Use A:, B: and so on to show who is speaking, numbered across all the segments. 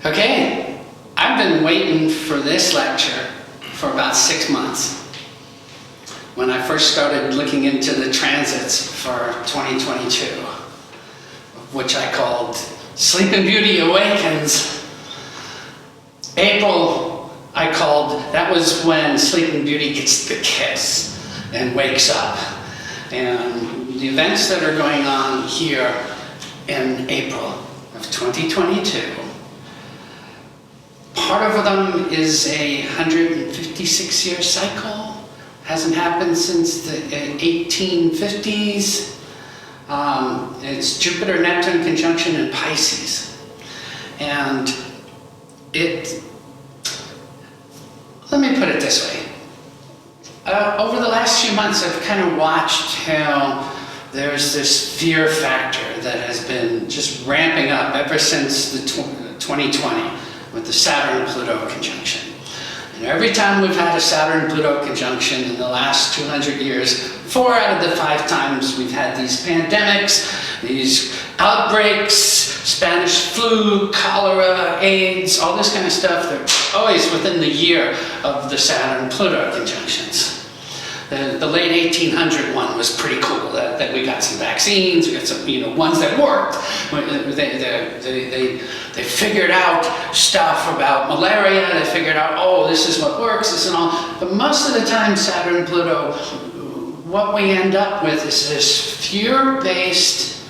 A: Okay, I've been waiting for this lecture for about 6 months. When I first started looking into the transits for 2022, which I called Sleeping Beauty Awakens. April, I called, that was when Sleeping Beauty gets the kiss and wakes up. And the events that are going on here in April of 2022, part of them is a 156-year cycle. Hasn't happened since the 1850s. It's Jupiter-Neptune conjunction in Pisces. And let me put it this way. Over the last few months, I've kind of watched how there's this fear factor that has been just ramping up ever since the 2020 with the Saturn-Pluto conjunction. And every time we've had a Saturn-Pluto conjunction in the last 200 years, 4 out of the 5 times we've had these pandemics, these outbreaks, Spanish flu, cholera, AIDS, all this kind of stuff. They're always within the year of the Saturn-Pluto conjunctions. The late 1800 one was pretty cool, that we got some vaccines, we got some, ones that worked. They figured out stuff about malaria, they figured out, oh, this is what works, this and all. But most of the time, Saturn, Pluto, what we end up with is this fear-based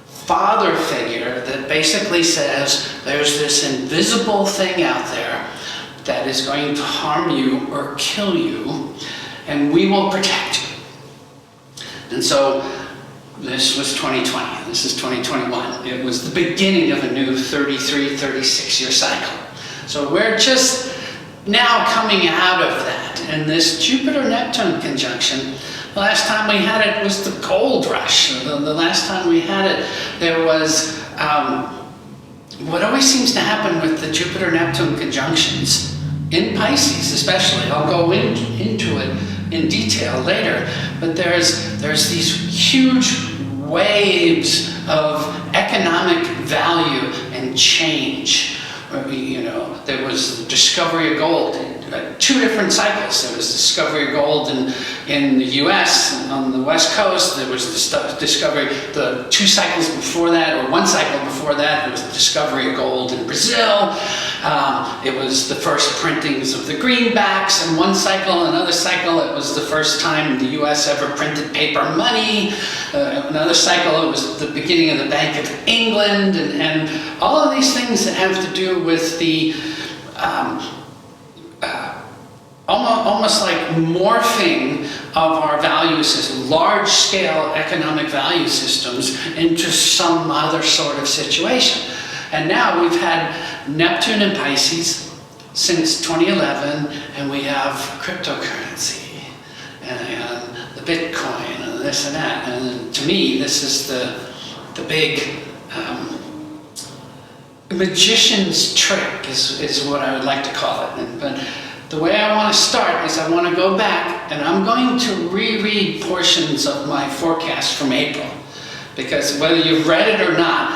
A: father figure that basically says there's this invisible thing out there that is going to harm you or kill you, and we will protect you. And so this was 2020, this is 2021. It was the beginning of a new 33, 36-year cycle. So we're just now coming out of that. And this Jupiter-Neptune conjunction, the last time we had it was the gold rush. The last time we had it, there was what always seems to happen with the Jupiter-Neptune conjunctions, in Pisces especially. I'll go into it in detail later, but there's these huge waves of economic value and change. There was the discovery of gold, 2 different cycles. There was the discovery of gold in the US on the West Coast. There was the discovery, the 2 cycles before that, or 1 cycle before that, there was the discovery of gold in Brazil. It was the first printings of the greenbacks in 1 cycle. Another cycle, it was the first time the US ever printed paper money. Another cycle, it was the beginning of the Bank of England, and all of these things that have to do with the almost like morphing of our value system, large-scale economic value systems, into some other sort of situation. And now we've had Neptune in Pisces since 2011, and we have cryptocurrency and the Bitcoin and this and that. And to me, this is the big magician's trick is what I would like to call it. But the way I want to start is I want to go back, and I'm going to reread portions of my forecast from April, because whether you've read it or not,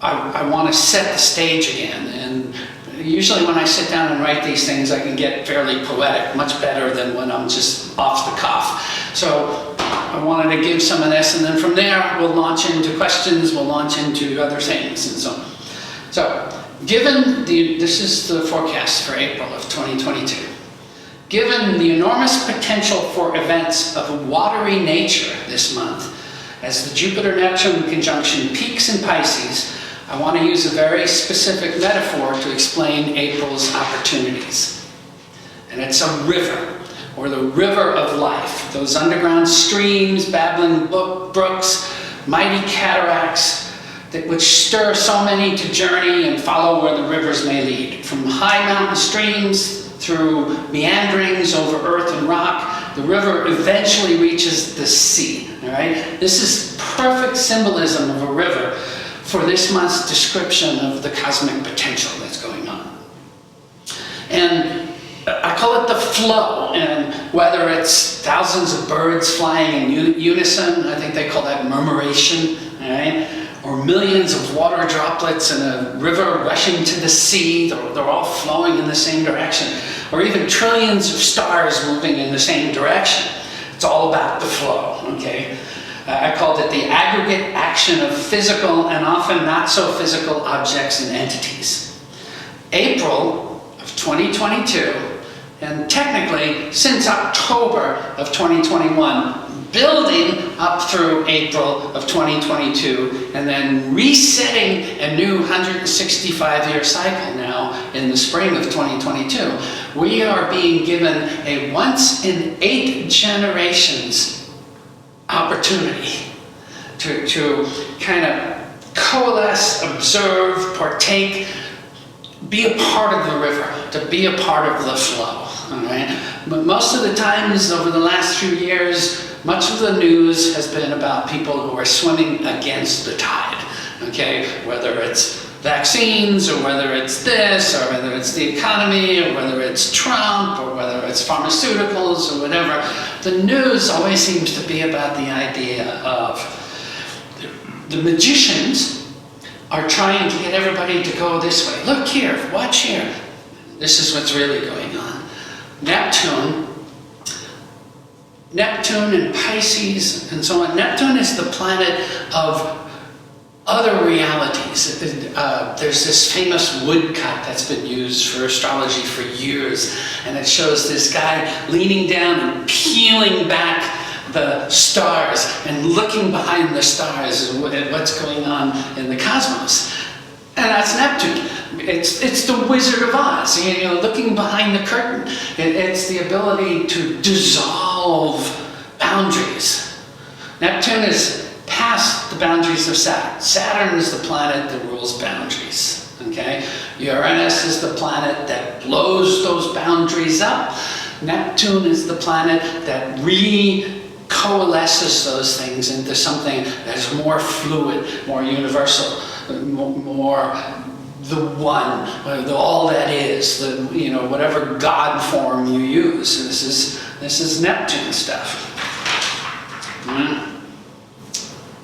A: I want to set the stage again. And usually when I sit down and write these things, I can get fairly poetic, much better than when I'm just off the cuff. So I wanted to give some of this, and then from there we'll launch into questions, we'll launch into other things, and so on. So, this is the forecast for April of 2022. Given the enormous potential for events of a watery nature this month, as the Jupiter-Neptune conjunction peaks in Pisces, I want to use a very specific metaphor to explain April's opportunities. And it's a river, or the river of life. Those underground streams, babbling brooks, mighty cataracts, which stir so many to journey and follow where the rivers may lead. From high mountain streams, through meanderings over earth and rock, the river eventually reaches the sea. All right? This is perfect symbolism of a river for this month's description of the cosmic potential that's going on. And I call it the flow, and whether it's thousands of birds flying in unison, I think they call that murmuration, all right? Or millions of water droplets in a river rushing to the sea. They're all flowing in the same direction. Or even trillions of stars moving in the same direction. It's all about the flow, okay? I called it the aggregate action of physical and often not so physical objects and entities. April of 2022, and technically since October of 2021, building up through April of 2022, and then resetting a new 165-year cycle now in the spring of 2022. We are being given a once in 8 generations opportunity to kind of coalesce, observe, partake, be a part of the river, to be a part of the flow. All right? But most of the times over the last few years, much of the news has been about people who are swimming against the tide, okay? Whether it's vaccines, or whether it's this, or whether it's the economy, or whether it's Trump, or whether it's pharmaceuticals, or whatever. The news always seems to be about the idea of the magicians are trying to get everybody to go this way. Look here, watch here. This is what's really going on. Neptune and Pisces and so on. Neptune is the planet of other realities. There's this famous woodcut that's been used for astrology for years, and it shows this guy leaning down and peeling back the stars and looking behind the stars at what's going on in the cosmos. And that's Neptune. It's the Wizard of Oz, you know, looking behind the curtain. It's the ability to dissolve boundaries. Neptune is past the boundaries of Saturn. Saturn is the planet that rules boundaries, okay? Uranus is the planet that blows those boundaries up. Neptune is the planet that coalesces those things into something that is more fluid, more universal, more the one, all that is, you know, whatever God form you use. This is Neptune stuff.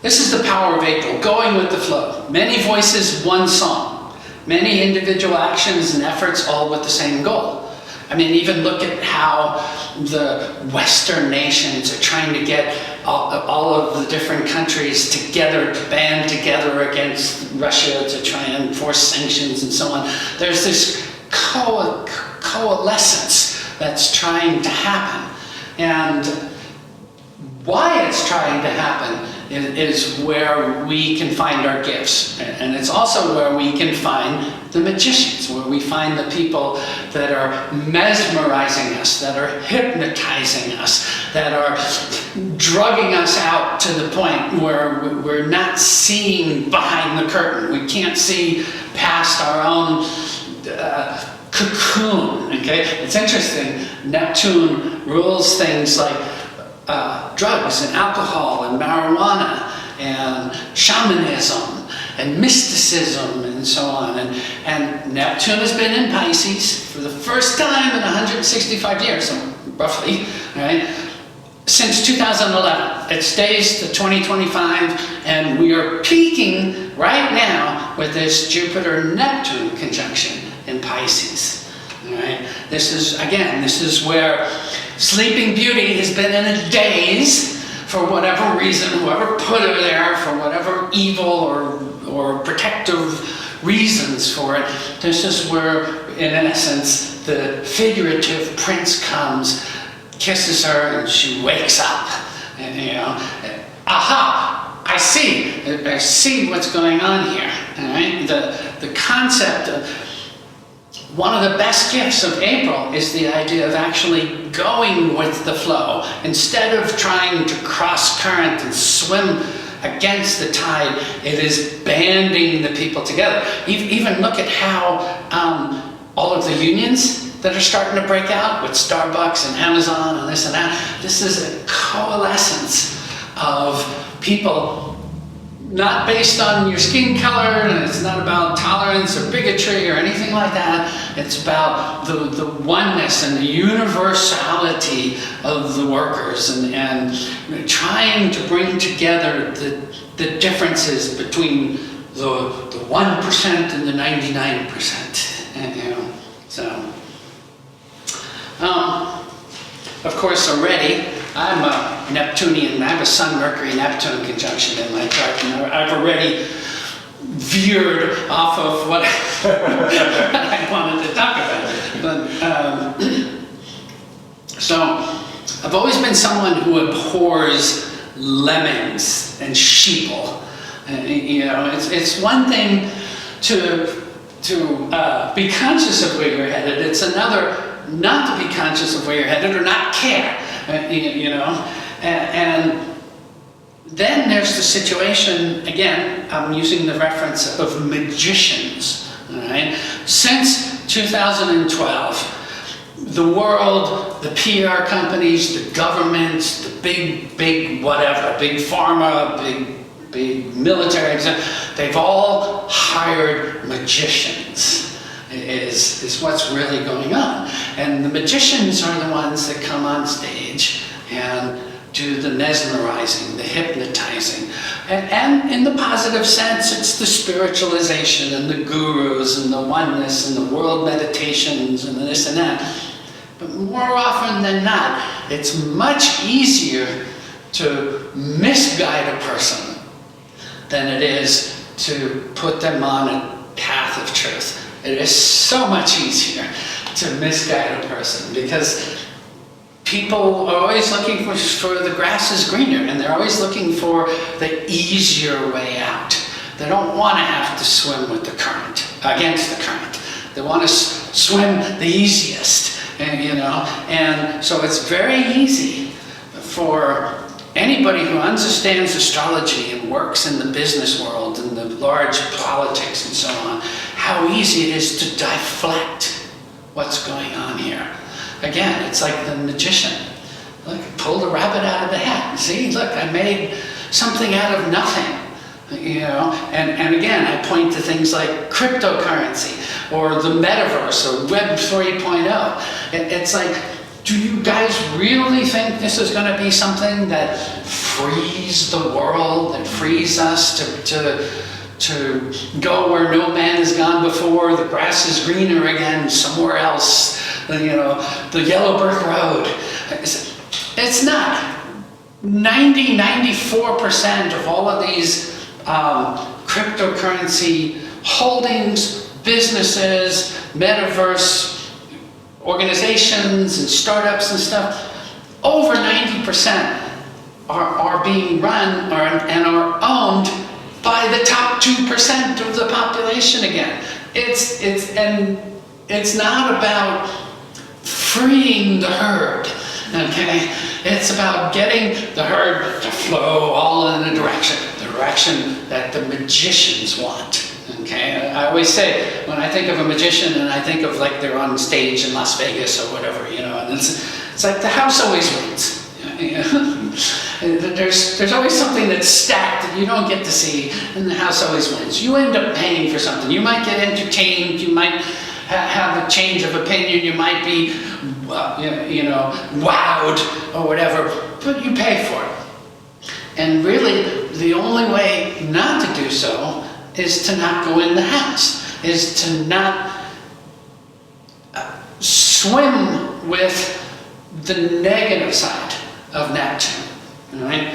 A: This is the power of April, going with the flow. Many voices, one song. Many individual actions and efforts, all with the same goal. I mean, even look at how the Western nations are trying to get all of the different countries together, to band together against Russia to try and enforce sanctions and so on. There's this coalescence that's trying to happen. And why it's trying to happen is where we can find our gifts. And it's also where we can find the magicians, where we find the people that are mesmerizing us, that are hypnotizing us, that are drugging us out to the point where we're not seeing behind the curtain. We can't see past our own cocoon, okay? It's interesting, Neptune rules things like drugs and alcohol and marijuana and shamanism and mysticism and so on. And Neptune has been in Pisces for the first time in 165 years, so roughly, right? Since 2011. It stays to 2025, and we are peaking right now with this Jupiter-Neptune conjunction in Pisces. All right? This is where Sleeping Beauty has been in a daze for whatever reason, whoever put her there, for whatever evil or protective reasons for it. This is where, in essence, the figurative prince comes, kisses her, and she wakes up. And, you know, aha! I see what's going on here. All right? The concept of one of the best gifts of April is the idea of actually going with the flow. Instead of trying to cross current and swim against the tide, it is banding the people together. Even look at how all of the unions that are starting to break out with Starbucks and Amazon and this and that. This is a coalescence of people not based on your skin color, and it's not about tolerance or bigotry or anything like that. It's about the oneness and the universality of the workers, and trying to bring together the differences between the 1% and the 99%. So, of course, already I'm a Neptunian. I have a Sun-Mercury-Neptune conjunction in my chart, and I've already veered off of what I wanted to talk about. But so I've always been someone who abhors lemmings and sheeple. It's one thing to be conscious of where you're headed. It's another not to be conscious of where you're headed or not care. And then there's the situation, again, I'm using the reference of magicians, all right? Since 2012, the world, the PR companies, the governments, the big whatever, big pharma, big military, they've all hired magicians. Is what's really going on. And the magicians are the ones that come on stage and do the mesmerizing, the hypnotizing. And in the positive sense, it's the spiritualization and the gurus and the oneness and the world meditations and this and that. But more often than not, it's much easier to misguide a person than it is to put them on a path of truth. It is so much easier to misguide a person because people are always looking for the grass is greener, and they're always looking for the easier way out. They don't want to have to swim with the current, against the current. They want to swim the easiest, and so it's very easy for anybody who understands astrology and works in the business world and the large politics and so on, how easy it is to deflect what's going on here. Again, it's like the magician. Look, I pulled a rabbit out of the hat. See, look, I made something out of nothing. And again, I point to things like cryptocurrency or the metaverse or Web 3.0. It's like, do you guys really think this is going to be something that frees the world, that frees us to go where no man has gone before, the grass is greener again somewhere else, the yellow brick road? It's not. 94% of all of these cryptocurrency holdings, businesses, metaverse organizations and startups and stuff, over 90% are being run and are owned by the top 2% of the population again. It's not about freeing the herd, okay? It's about getting the herd to flow all in the direction that the magicians want. Okay, I always say, when I think of a magician and I think of like they're on stage in Las Vegas or whatever, and it's like the house always wins. There's always something that's stacked that you don't get to see, and the house always wins. You end up paying for something. You might get entertained, you might have a change of opinion, you might be, wowed or whatever, but you pay for it. And really, the only way not to do so is to not go in the house, is to not swim with the negative side of Neptune, all right?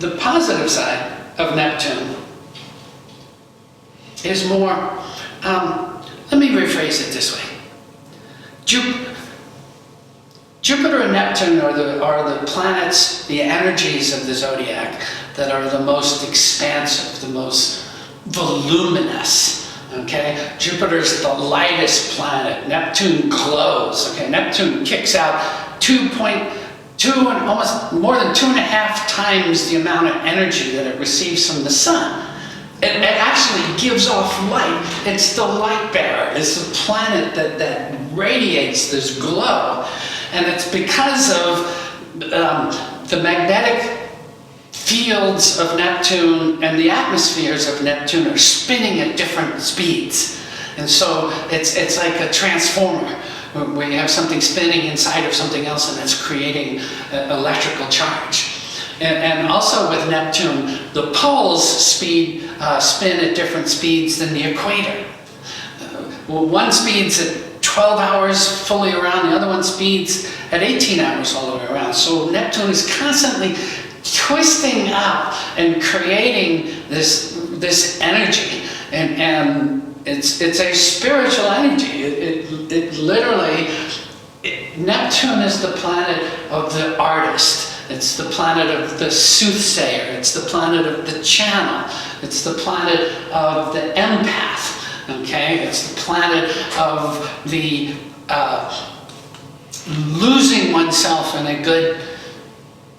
A: The positive side of Neptune is more, let me rephrase it this way. Jupiter and Neptune are the planets, the energies of the zodiac that are the most expansive, the most voluminous, okay? Jupiter's the lightest planet. Neptune glows, okay? Neptune kicks out 2.2 and almost more than 2.5 times the amount of energy that it receives from the sun. It actually gives off light. It's the light bearer. It's the planet that radiates this glow. And it's because of the magnetic fields of Neptune and the atmospheres of Neptune are spinning at different speeds. And so it's like a transformer where you have something spinning inside of something else and it's creating electrical charge. And also with Neptune, the poles spin at different speeds than the equator. One speeds at 12 hours fully around, the other one speeds at 18 hours all the way around. So Neptune is constantly twisting up and creating this energy, and it's a spiritual energy. It literally, Neptune is the planet of the artist. It's the planet of the soothsayer. It's the planet of the channel. It's the planet of the empath. Okay, it's the planet of the losing oneself in a good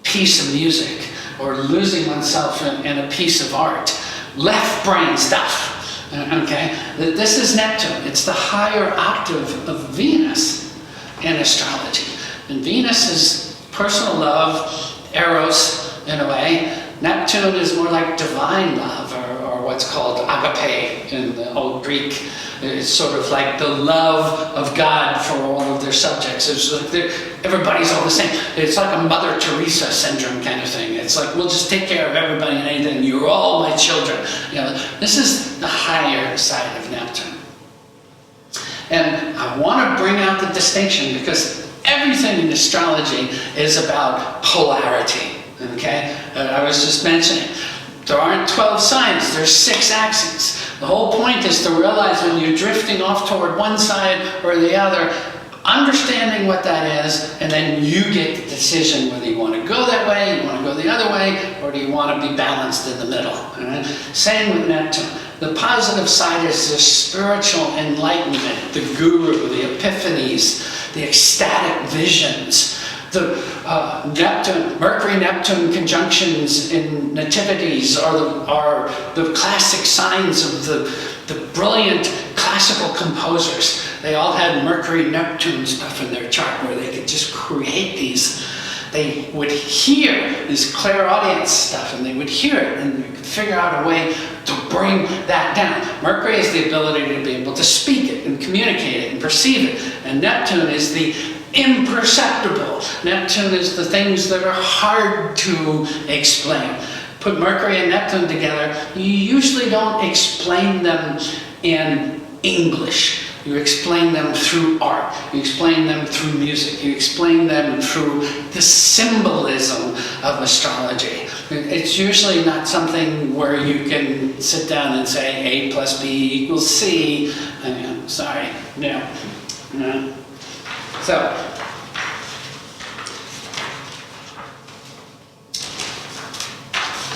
A: piece of music, or losing oneself in a piece of art. Left brain stuff. Okay, this is Neptune. It's the higher octave of Venus in astrology. And Venus is personal love, eros in a way. Neptune is more like divine love, or what's called agape in the old Greek. It's sort of like the love of God for all of their subjects. It's like everybody's all the same. It's like a Mother Teresa syndrome kind of thing. It's like, we'll just take care of everybody and anything. You're all my children. You know, this is the higher side of Neptune. And I want to bring out the distinction because everything in astrology is about polarity. Okay? I was just mentioning, there aren't 12 signs, there's 6 axes. The whole point is to realize when you're drifting off toward one side or the other, understanding what that is, and then you get the decision whether you want to go that way, you want to go the other way, or do you want to be balanced in the middle. Right? Same with Neptune. The positive side is the spiritual enlightenment, the guru, the epiphanies, the ecstatic visions. The Mercury-Neptune conjunctions in nativities are the classic signs of the brilliant classical composers. They all had Mercury-Neptune stuff in their chart where they could just create these. They would hear this clairaudience stuff, and they would hear it, and they could figure out a way to bring that down. Mercury is the ability to be able to speak it and communicate it and perceive it, and Neptune is the imperceptible. Neptune is the things that are hard to explain. Put Mercury and Neptune together, you usually don't explain them in English. You explain them through art. You explain them through music. You explain them through the symbolism of astrology. It's usually not something where you can sit down and say A plus B equals C. Sorry, no. So,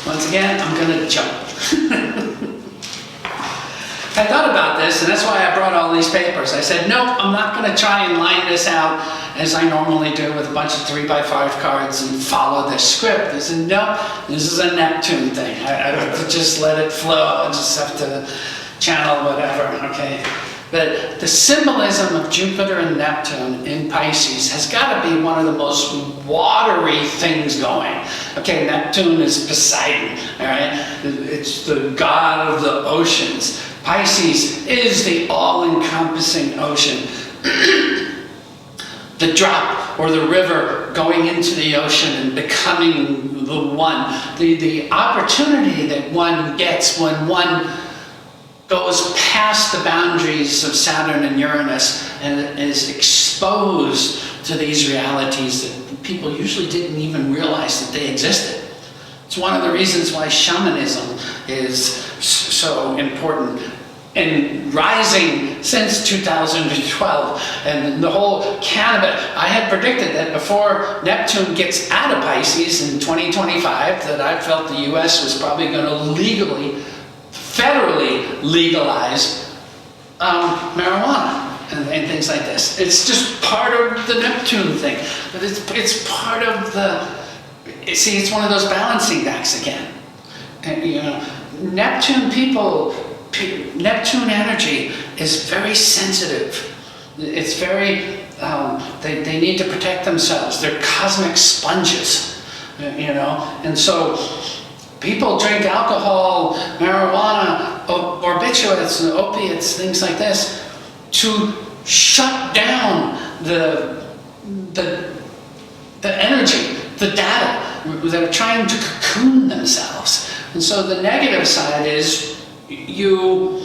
A: once again, I'm going to jump. I thought about this, and that's why I brought all these papers. I said, nope, I'm not going to try and line this out as I normally do with a bunch of 3x5 cards and follow this script. I said, nope, this is a Neptune thing. I have to just let it flow. I just have to channel whatever, okay? But the symbolism of Jupiter and Neptune in Pisces has got to be one of the most watery things going. Okay, Neptune is Poseidon, all right? It's the god of the oceans. Pisces is the all-encompassing ocean. The drop or the river going into the ocean and becoming the one. The opportunity that one gets when one goes past the boundaries of Saturn and Uranus and is exposed to these realities that people usually didn't even realize that they existed. It's one of the reasons why shamanism is so important and rising since 2012, and the whole cannabis. I had predicted that before Neptune gets out of Pisces in 2025, that I felt the US was probably going to federally legalize marijuana and things like this. It's just part of the Neptune thing. But it's part of the, see, it's one of those balancing acts again. And, you know, Neptune energy is very sensitive. It's very, they need to protect themselves. They're cosmic sponges, you know. And so People drink alcohol, marijuana, barbiturates, opiates, things like this, to shut down the energy, the data that are trying to cocoon themselves. And so the negative side is you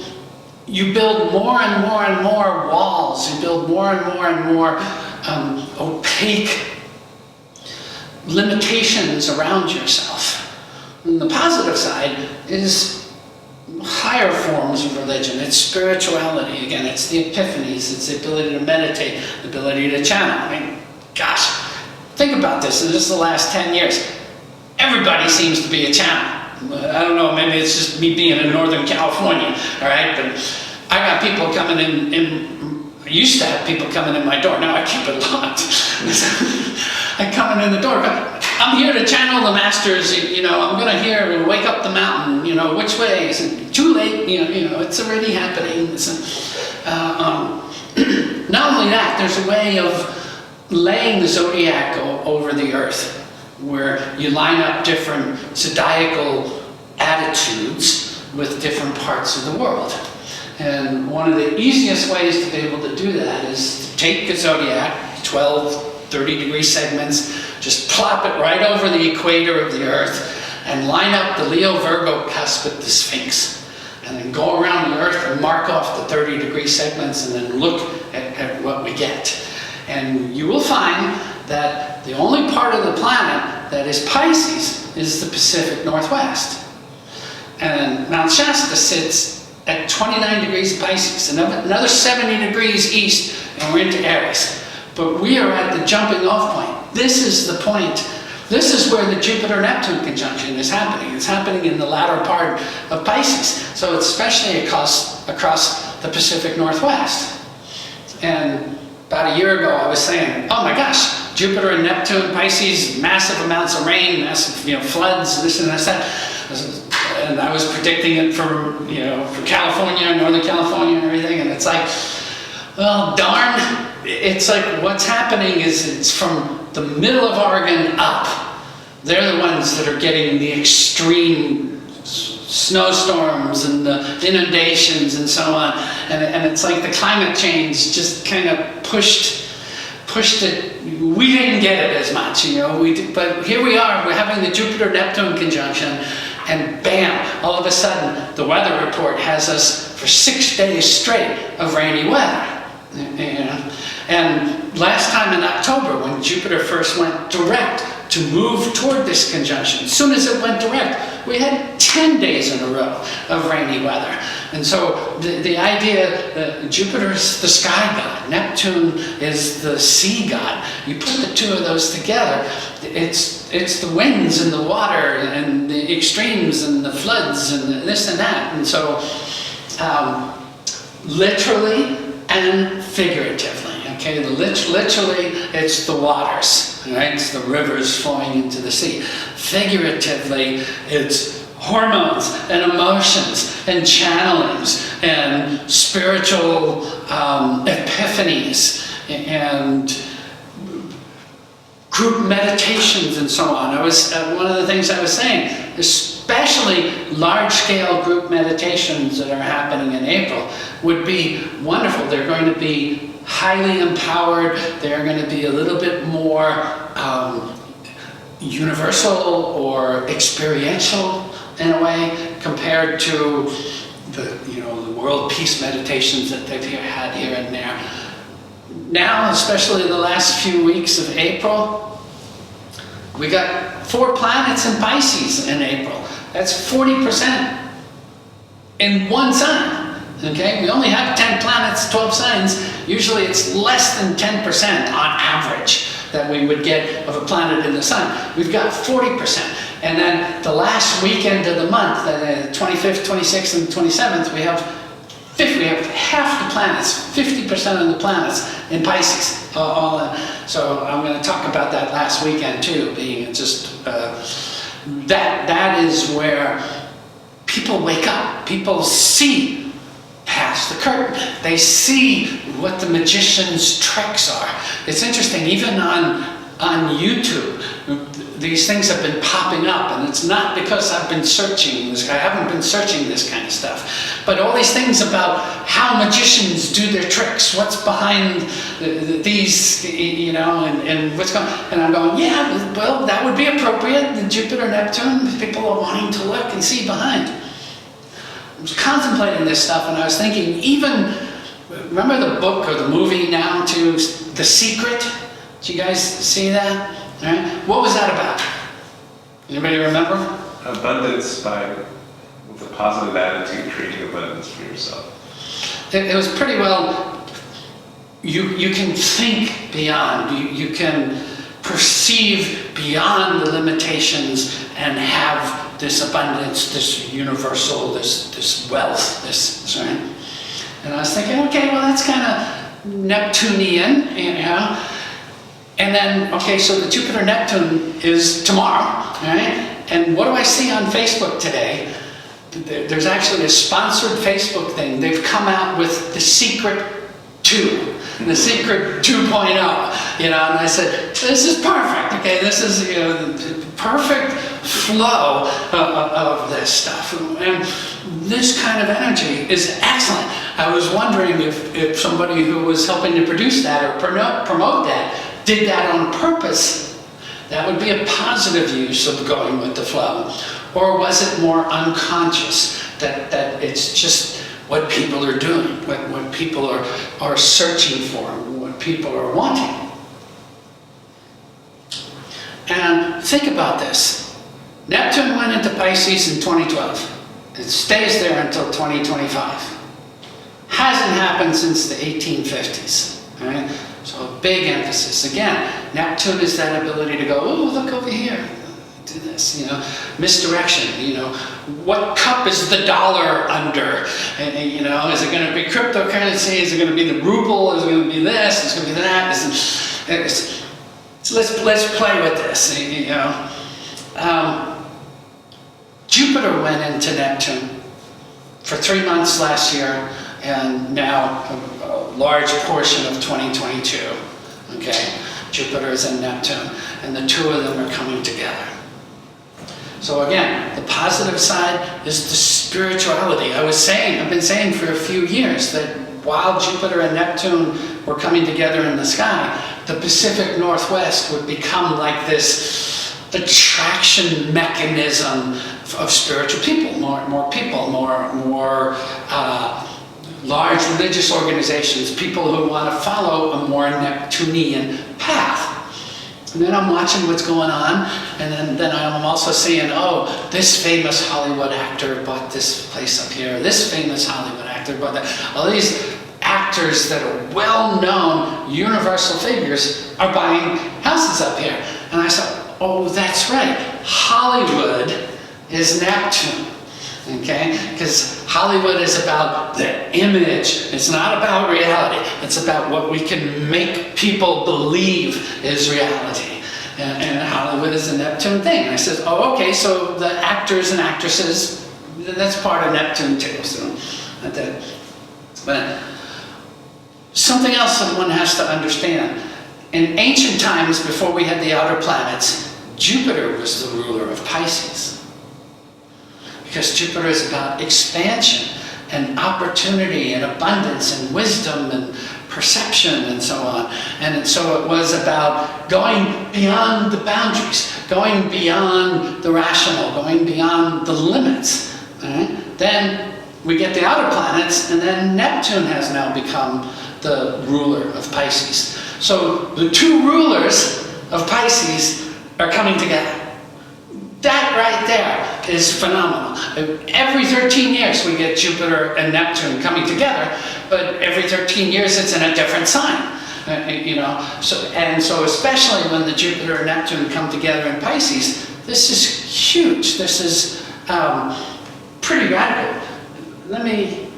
A: build more and more and more walls, you build more and more opaque limitations around yourself. And the positive side is higher forms of religion. It's spirituality. Again, it's the epiphanies. It's the ability to meditate, the ability to channel. I mean, gosh, think about this. In just the last 10 years, everybody seems to be a channel. I don't know, maybe it's just me being in Northern California, all right? But I got people coming I used to have people coming in my door. Now I keep it locked. I come in the door. I'm here to channel the masters. I'm going to hear wake up the mountain. Which way? Is it too late? It's already happening. Not only that, there's a way of laying the zodiac over the earth, where you line up different zodiacal attitudes with different parts of the world. And one of the easiest ways to be able to do that is to take the zodiac, 12, 30-degree segments, just plop it right over the equator of the earth and line up the Leo-Virgo cusp with the Sphinx. And then go around the earth and mark off the 30-degree segments and then look at what we get. And you will find that the only part of the planet that is Pisces is the Pacific Northwest. And Mount Shasta sits at 29 degrees Pisces, another 70 degrees east, and we're into Aries. But we are at the jumping off point. This is the point. This is where the Jupiter-Neptune conjunction is happening. It's happening in the latter part of Pisces. So it's especially across the Pacific Northwest. And about a year ago, I was saying, oh my gosh, Jupiter and Neptune, Pisces, massive amounts of rain, massive floods, this and that. And I was predicting it for California, Northern California and everything. And it's like, well, darn. It's like what's happening is it's from the middle of Oregon up. They're the ones that are getting the extreme snowstorms and the inundations and so on. And it's like the climate change just kind of pushed it. We didn't get it as much, but here we are. We're having the Jupiter-Neptune conjunction. And bam, all of a sudden, the weather report has us for 6 days straight of rainy weather. And last time in October, when Jupiter first went direct to move toward this conjunction, as soon as it went direct, we had 10 days in a row of rainy weather. And so the idea that Jupiter is the sky god, Neptune is the sea god. You put the two of those together, it's the winds and the water and the extremes and the floods and this and that. And so literally and figuratively. Okay, literally, it's the waters, right? It's the rivers flowing into the sea. Figuratively, it's hormones and emotions and channelings and spiritual epiphanies and group meditations and so on. I was one of the things I was saying, especially large-scale group meditations that are happening in April would be wonderful. They're going to be highly empowered. They're going to be a little bit more universal or experiential in a way compared to the world peace meditations that they've had here and there. Now, especially the last few weeks of April, we got 4 planets in Pisces in April. That's 40% in one sign. Okay, we only have 10 planets, 12 signs. Usually it's less than 10% on average that we would get of a planet in the sun. We've got 40%. And then the last weekend of the month, the 25th, 26th, and 27th, we have half the planets, 50% of the planets in Pisces. So I'm going to talk about that last weekend too, being just that is where people wake up. People see past the curtain. They see what the magician's tricks are. It's interesting, even on on YouTube, these things have been popping up, and it's not because I've been searching this. I haven't been searching this kind of stuff, but all these things about how magicians do their tricks, what's behind these, you know, and what's going. And I'm going, yeah, well, that would be appropriate. The Jupiter, Neptune, people are wanting to look and see behind. I was contemplating this stuff, and I was thinking, even remember the book or the movie now to The Secret? Did you guys see that? All right. What was that about? Anybody remember?
B: Abundance with a positive attitude, creating abundance for yourself.
A: It was pretty well, you can think beyond, you can perceive beyond the limitations and have this abundance, this universal, this wealth, this, right? And I was thinking, okay, well, that's kind of Neptunian, you know. And then, okay, so the Jupiter-Neptune is tomorrow, right? And what do I see on Facebook today? There's actually a sponsored Facebook thing. They've come out with The Secret 2, The Secret 2.0, you know, and I said, this is perfect, okay? This is, you know, the perfect flow of this stuff. And this kind of energy is excellent. I was wondering if somebody who was helping to produce that or promote that did that on purpose. That would be a positive use of going with the flow. Or was it more unconscious, that it's just what people are doing, what people are searching for, what people are wanting? And think about this. Neptune went into Pisces in 2012. It stays there until 2025. Hasn't happened since the 1850s. Right? So a big emphasis. Again, Neptune is that ability to go, oh, look over here, do this, you know, misdirection, you know, what cup is the dollar under? And, you know, is it going to be cryptocurrency? Is it going to be the ruble? Is it going to be this? Is it going to be that? So let's play with this, you know. Jupiter went into Neptune for 3 months last year, and now a large portion of 2022, okay? Jupiter is in Neptune, and the two of them are coming together. So again, the positive side is the spirituality. I've been saying for a few years that while Jupiter and Neptune were coming together in the sky, the Pacific Northwest would become like this attraction mechanism of spiritual people, more people, more large religious organizations, people who want to follow a more Neptunian path. And then I'm watching what's going on, and then I'm also seeing, oh, this famous Hollywood actor bought this place up here, this famous Hollywood actor bought that. All these actors that are well-known, universal figures are buying houses up here. And I thought, oh, that's right, Hollywood is Neptune. Okay? Because Hollywood is about the image. It's not about reality. It's about what we can make people believe is reality. And Hollywood is a Neptune thing. And I said, oh, okay, so the actors and actresses, that's part of Neptune too. So, but something else that one has to understand. In ancient times, before we had the outer planets, Jupiter was the ruler of Pisces. Because Jupiter is about expansion and opportunity and abundance and wisdom and perception and so on. And so it was about going beyond the boundaries, going beyond the rational, going beyond the limits. Right? Then we get the outer planets, and then Neptune has now become the ruler of Pisces. So the two rulers of Pisces are coming together. That right there is phenomenal. Every 13 years we get Jupiter and Neptune coming together, but every 13 years it's in a different sign. You know, so especially when the Jupiter and Neptune come together in Pisces, this is huge. This is pretty radical. Let me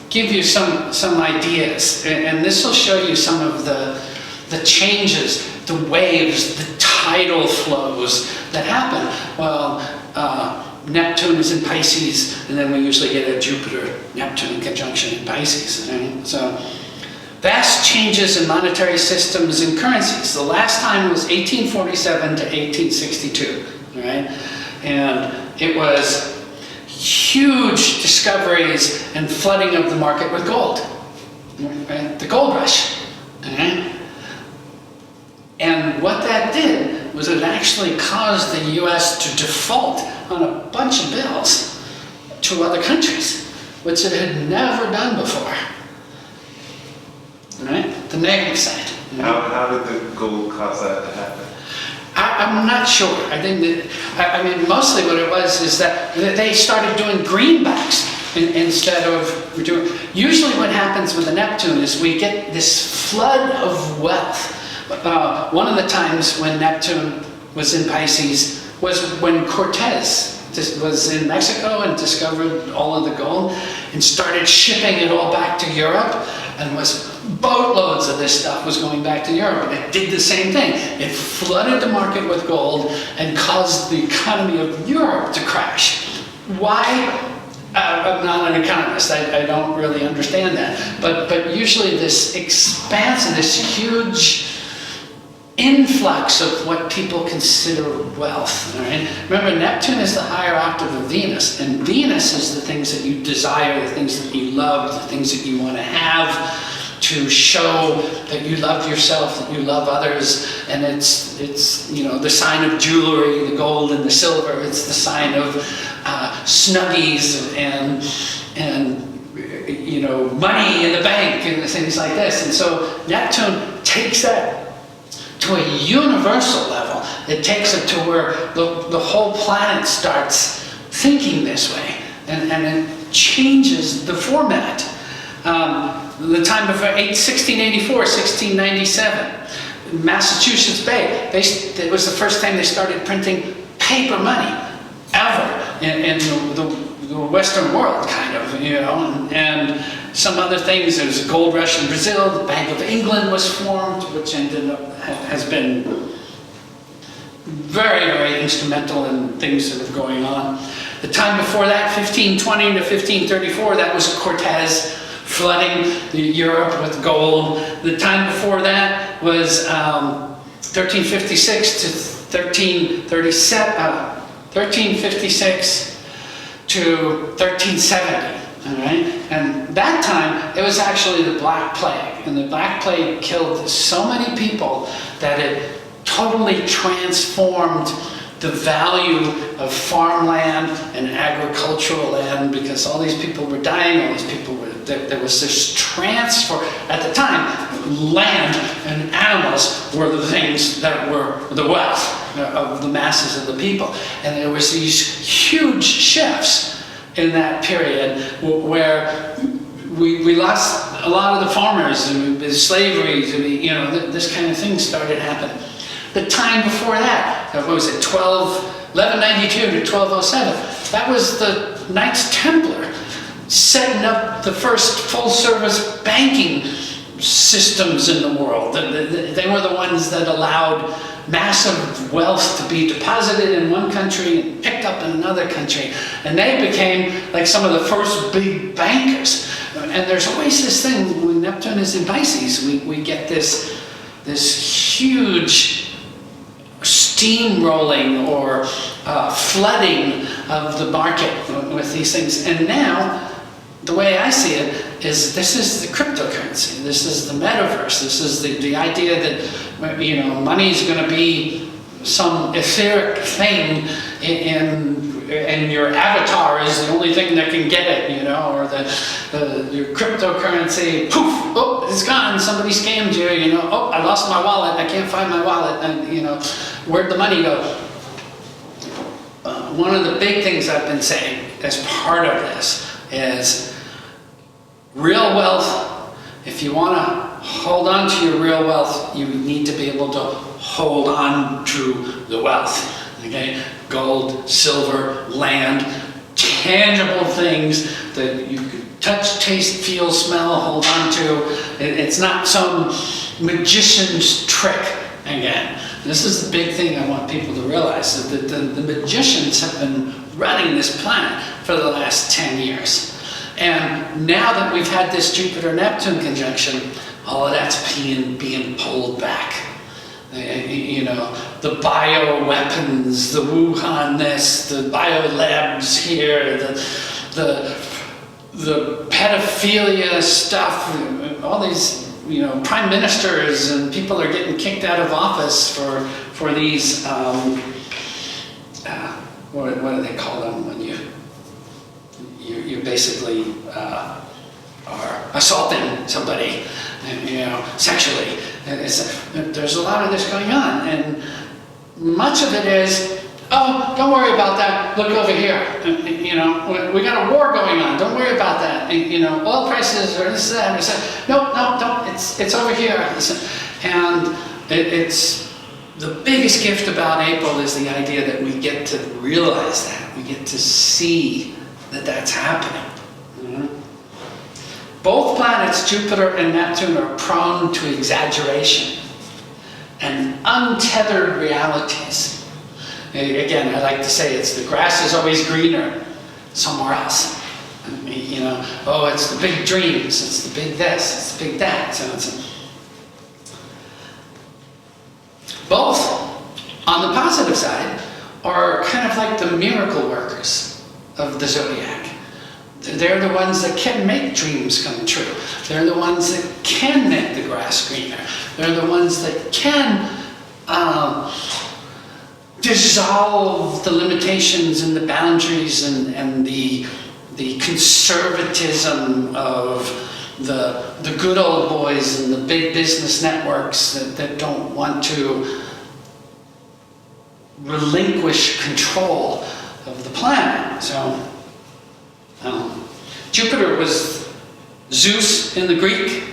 A: give you some ideas, and this will show you some of the changes, the waves, the tidal flows that happen. Well, Neptune is in Pisces, and then we usually get a Jupiter-Neptune conjunction in Pisces. Right? So vast changes in monetary systems and currencies. The last time was 1847 to 1862, right? And it was huge discoveries and flooding of the market with gold, right? The gold rush, right? And what that did was it actually caused the US to default on a bunch of bills to other countries, which it had never done before. Right? The negative side.
B: How did the gold cause that to happen?
A: I'm not sure. I mean, mostly what it was is that they started doing greenbacks instead of doing. Usually, what happens with the Neptune is we get this flood of wealth. One of the times when Neptune was in Pisces was when Cortez was in Mexico and discovered all of the gold and started shipping it all back to Europe, and was boatloads of this stuff was going back to Europe. And it did the same thing. It flooded the market with gold and caused the economy of Europe to crash. Why? I'm not an economist. I don't really understand that. But usually this expansion, this huge influx of what people consider wealth. All right? Remember, Neptune is the higher octave of Venus, and Venus is the things that you desire, the things that you love, the things that you want to have to show that you love yourself, that you love others. And it's you know, the sign of jewelry, the gold and the silver. It's the sign of snuggies and you know, money in the bank and things like this. And so Neptune takes that to a universal level. It takes it to where the whole planet starts thinking this way, and it changes the format. The time before 1684, 1697, Massachusetts Bay, it was the first time they started printing paper money ever in the Western world, kind of, you know, and some other things. There was a gold rush in Brazil. The Bank of England was formed, which ended up has been very, very instrumental in things that are going on. The time before that, 1520 to 1534, that was Cortez flooding Europe with gold. The time before that was 1356 to 1337, 1356 to 1370. All right? And that time, it was actually the Black Plague. And the Black Plague killed so many people that it totally transformed the value of farmland and agricultural land, because all these people were dying, all these people were, there was this transfer. At the time, land and animals were the things that were the wealth of the masses of the people. And there was these huge shifts in that period where we lost a lot of the farmers, and slavery, you know, this kind of thing started happening. The time before that, what was it, 1192 to 1207, that was the Knights Templar setting up the first full-service banking systems in the world. They were the ones that allowed massive wealth to be deposited in one country and picked up in another country. And they became like some of the first big bankers. And there's always this thing, when Neptune is in Pisces, we get this huge steamrolling or flooding of the market with these things. And now, the way I see it is, this is the cryptocurrency. This is the metaverse. This is the idea that, you know, money is going to be some etheric thing, and your avatar is the only thing that can get it, you know, or your cryptocurrency, poof, oh, it's gone. Somebody scammed you, you know. Oh, I lost my wallet. I can't find my wallet. And, you know, where'd the money go? One of the big things I've been saying as part of this is real wealth. If you want to hold on to your real wealth, you need to be able to hold on to the wealth. Okay? Gold, silver, land, tangible things that you can touch, taste, feel, smell, hold on to. It's not some magician's trick again. This is the big thing I want people to realize, that the magicians have been running this planet for the last 10 years. And now that we've had this Jupiter-Neptune conjunction, all of that's being pulled back. You know, the bioweapons, the Wuhan this, the biolabs here, the pedophilia stuff, all these, you know, prime ministers and people are getting kicked out of office for these, what do they call them when you basically are assaulting somebody, you know, sexually. There's a lot of this going on, and much of it is, oh, don't worry about that, look over here. You know, we got a war going on, don't worry about that. You know, oil prices or this, that, and this. No, don't, it's over here. And it's the biggest gift about April is the idea that we get to realize that, we get to see that that's happening. Both planets, Jupiter and Neptune, are prone to exaggeration and untethered realities. Again, I like to say it's the grass is always greener somewhere else. You know, oh, it's the big dreams, it's the big this, it's the big that. So both, on the positive side, are kind of like the miracle workers of the zodiac. They're the ones that can make dreams come true. They're the ones that can make the grass greener. They're the ones that can dissolve the limitations and the boundaries and the conservatism of the good old boys and the big business networks that don't want to relinquish control of the planet. So Jupiter was Zeus in the Greek,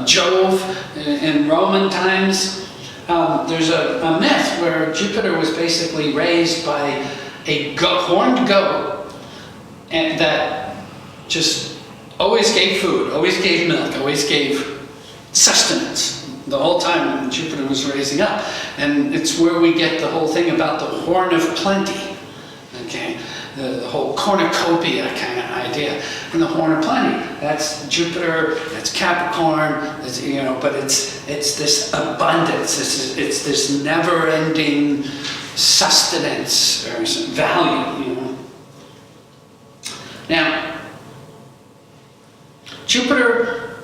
A: Jove in Roman times. There's a myth where Jupiter was basically raised by a horned goat, and that just always gave food, always gave milk, always gave sustenance the whole time Jupiter was raising up. And it's where we get the whole thing about the horn of plenty, okay? The whole cornucopia kind of idea. And the horn of plenty, that's Jupiter, that's Capricorn, that's, you know, but it's this abundance, it's this never-ending sustenance or value, you know. Now, Jupiter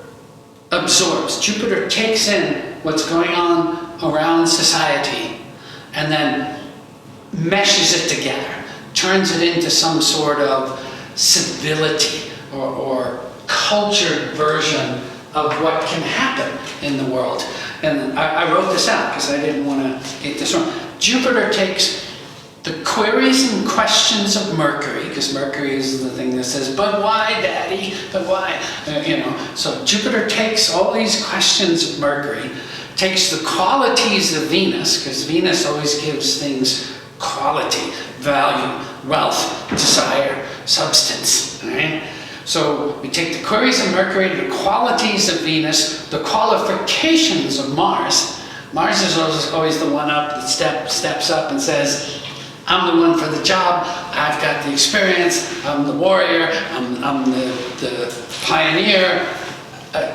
A: absorbs, Jupiter takes in what's going on around society and then meshes it together, turns it into some sort of civility or cultured version of what can happen in the world. And I wrote this out because I didn't want to get this wrong. Jupiter takes the queries and questions of Mercury, because Mercury is the thing that says, but why, Daddy? But why? You know, so Jupiter takes all these questions of Mercury, takes the qualities of Venus, because Venus always gives things quality, value, wealth, desire, substance, all right? So we take the queries of Mercury, the qualities of Venus, the qualifications of Mars. Mars is always the one up that steps up and says, I'm the one for the job, I've got the experience, I'm the warrior, I'm the pioneer,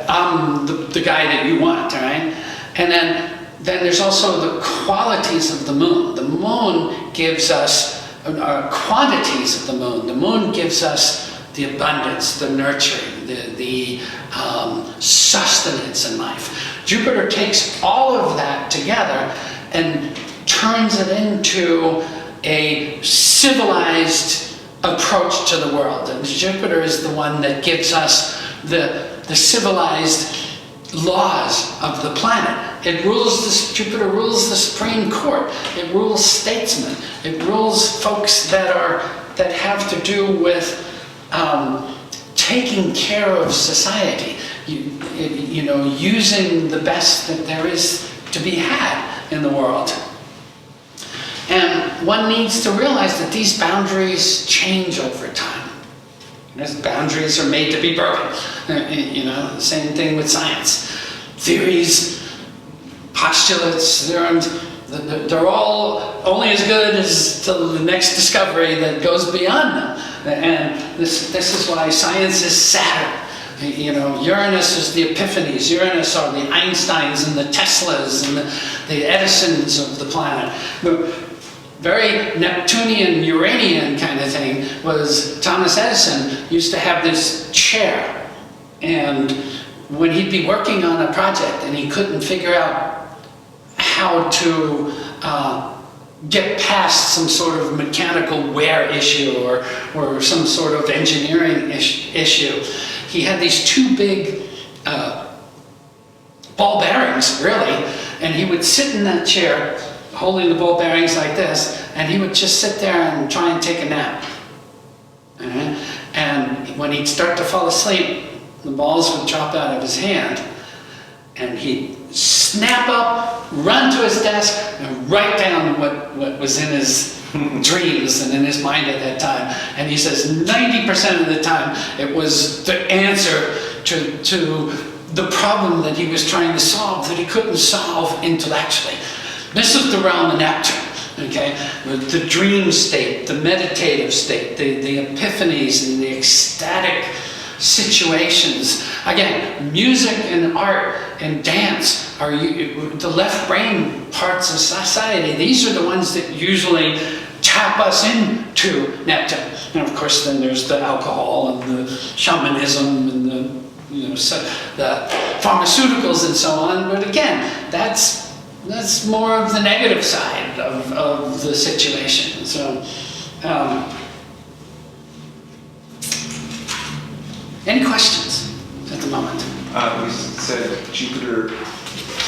A: I'm the guy that you want, all right? And then there's also the qualities of the moon. The moon gives us quantities of the moon. The moon gives us the abundance, the nurturing, the sustenance in life. Jupiter takes all of that together and turns it into a civilized approach to the world. And Jupiter is the one that gives us the civilized laws of the planet. Jupiter rules the Supreme Court. It rules statesmen. It rules folks that have to do with taking care of society. You know, using the best that there is to be had in the world. And one needs to realize that these boundaries change over time. These boundaries are made to be broken. You know, the same thing with science. Theories, postulates, theorems, they're all only as good as till the next discovery that goes beyond them. And this is why science is Saturn. You know, Uranus is the epiphanies. Uranus are the Einsteins and the Teslas and the Edisons of the planet. The very Neptunian, Uranian kind of thing was Thomas Edison used to have this chair. And when he'd be working on a project and he couldn't figure out how to get past some sort of mechanical wear issue or some sort of engineering issue, he had these two big ball bearings, really, and he would sit in that chair holding the ball bearings like this, and he would just sit there and try and take a nap. And when he'd start to fall asleep, the balls would drop out of his hand, and he'd snap up, run to his desk, and write down what was in his dreams and in his mind at that time. And he says 90% of the time it was the answer to the problem that he was trying to solve that he couldn't solve intellectually. This is the realm of Neptune, okay? The dream state, the meditative state, the epiphanies and the ecstatic situations. Again, music and art and dance are the left brain parts of society. These are the ones that usually tap us into Neptune. And of course, then there's the alcohol and the shamanism and the pharmaceuticals and so on. But again, that's more of the negative side of the situation. So, any questions at the moment?
B: We said Jupiter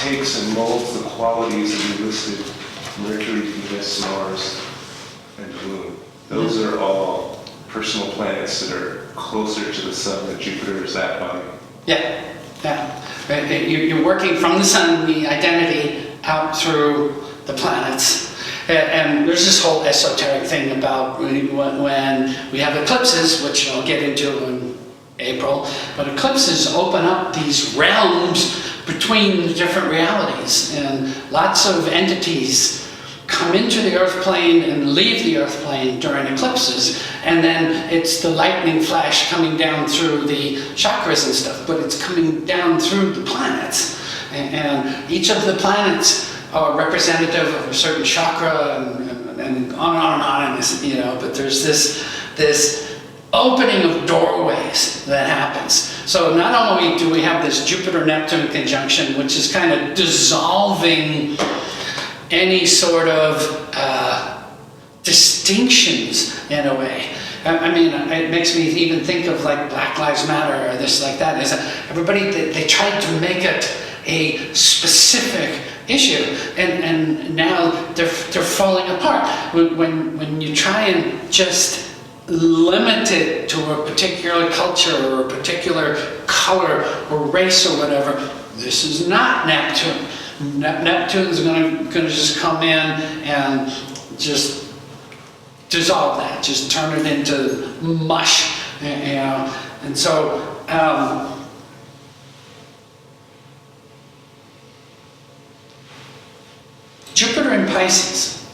B: takes and molds the qualities that you listed: Mercury, Venus, Mars, and the Moon. Those are all personal planets that are closer to the Sun than Jupiter is that body.
A: Yeah. Right. You're working from the Sun, the identity, out through the planets. And there's this whole esoteric thing about when we have eclipses, which I'll get into in April, but eclipses open up these realms between the different realities, and lots of entities come into the earth plane and leave the earth plane during eclipses, and then it's the lightning flash coming down through the chakras and stuff, but it's coming down through the planets, and each of the planets are representative of a certain chakra, and on and on, and but there's this opening of doorways that happens. So not only do we have this Jupiter-Neptune conjunction, which is kind of dissolving any sort of distinctions in a way. I mean, it makes me even think of like Black Lives Matter or this like that. Is that everybody, they tried to make it a specific issue, and now they're falling apart. When you try and just limit it to a particular culture or a particular color or race or whatever, this is not Neptune. Neptune's going to just come in and just dissolve that, just turn it into mush, and so Jupiter in Pisces.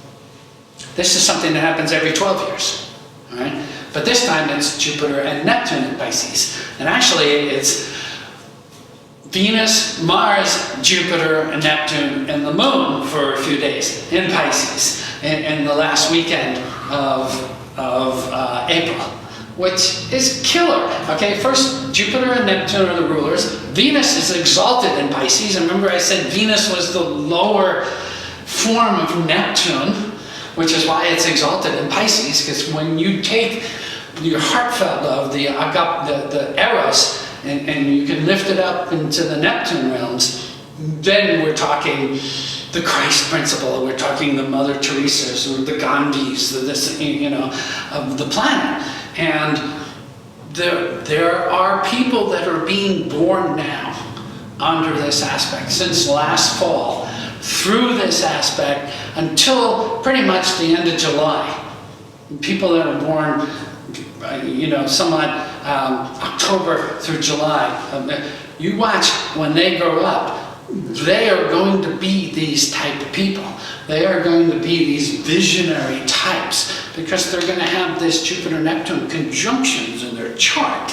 A: This is something that happens every 12 years. All right? But this time it's Jupiter and Neptune in Pisces. And actually it's Venus, Mars, Jupiter, and Neptune, and the Moon for a few days in Pisces in the last weekend of April, which is killer. Okay, first Jupiter and Neptune are the rulers. Venus is exalted in Pisces. And remember I said Venus was the lower form of Neptune, which is why it's exalted in Pisces, because when you take your heartfelt love, the eros, and you can lift it up into the Neptune realms, then we're talking the Christ principle, we're talking the Mother Teresa's or the Gandhis, of the planet. And there are people that are being born now under this aspect since last fall, through this aspect until pretty much the end of July. People that are born, somewhat October through July. You watch when they grow up, they are going to be these type of people. They are going to be these visionary types because they're going to have this Jupiter-Neptune conjunctions in their chart.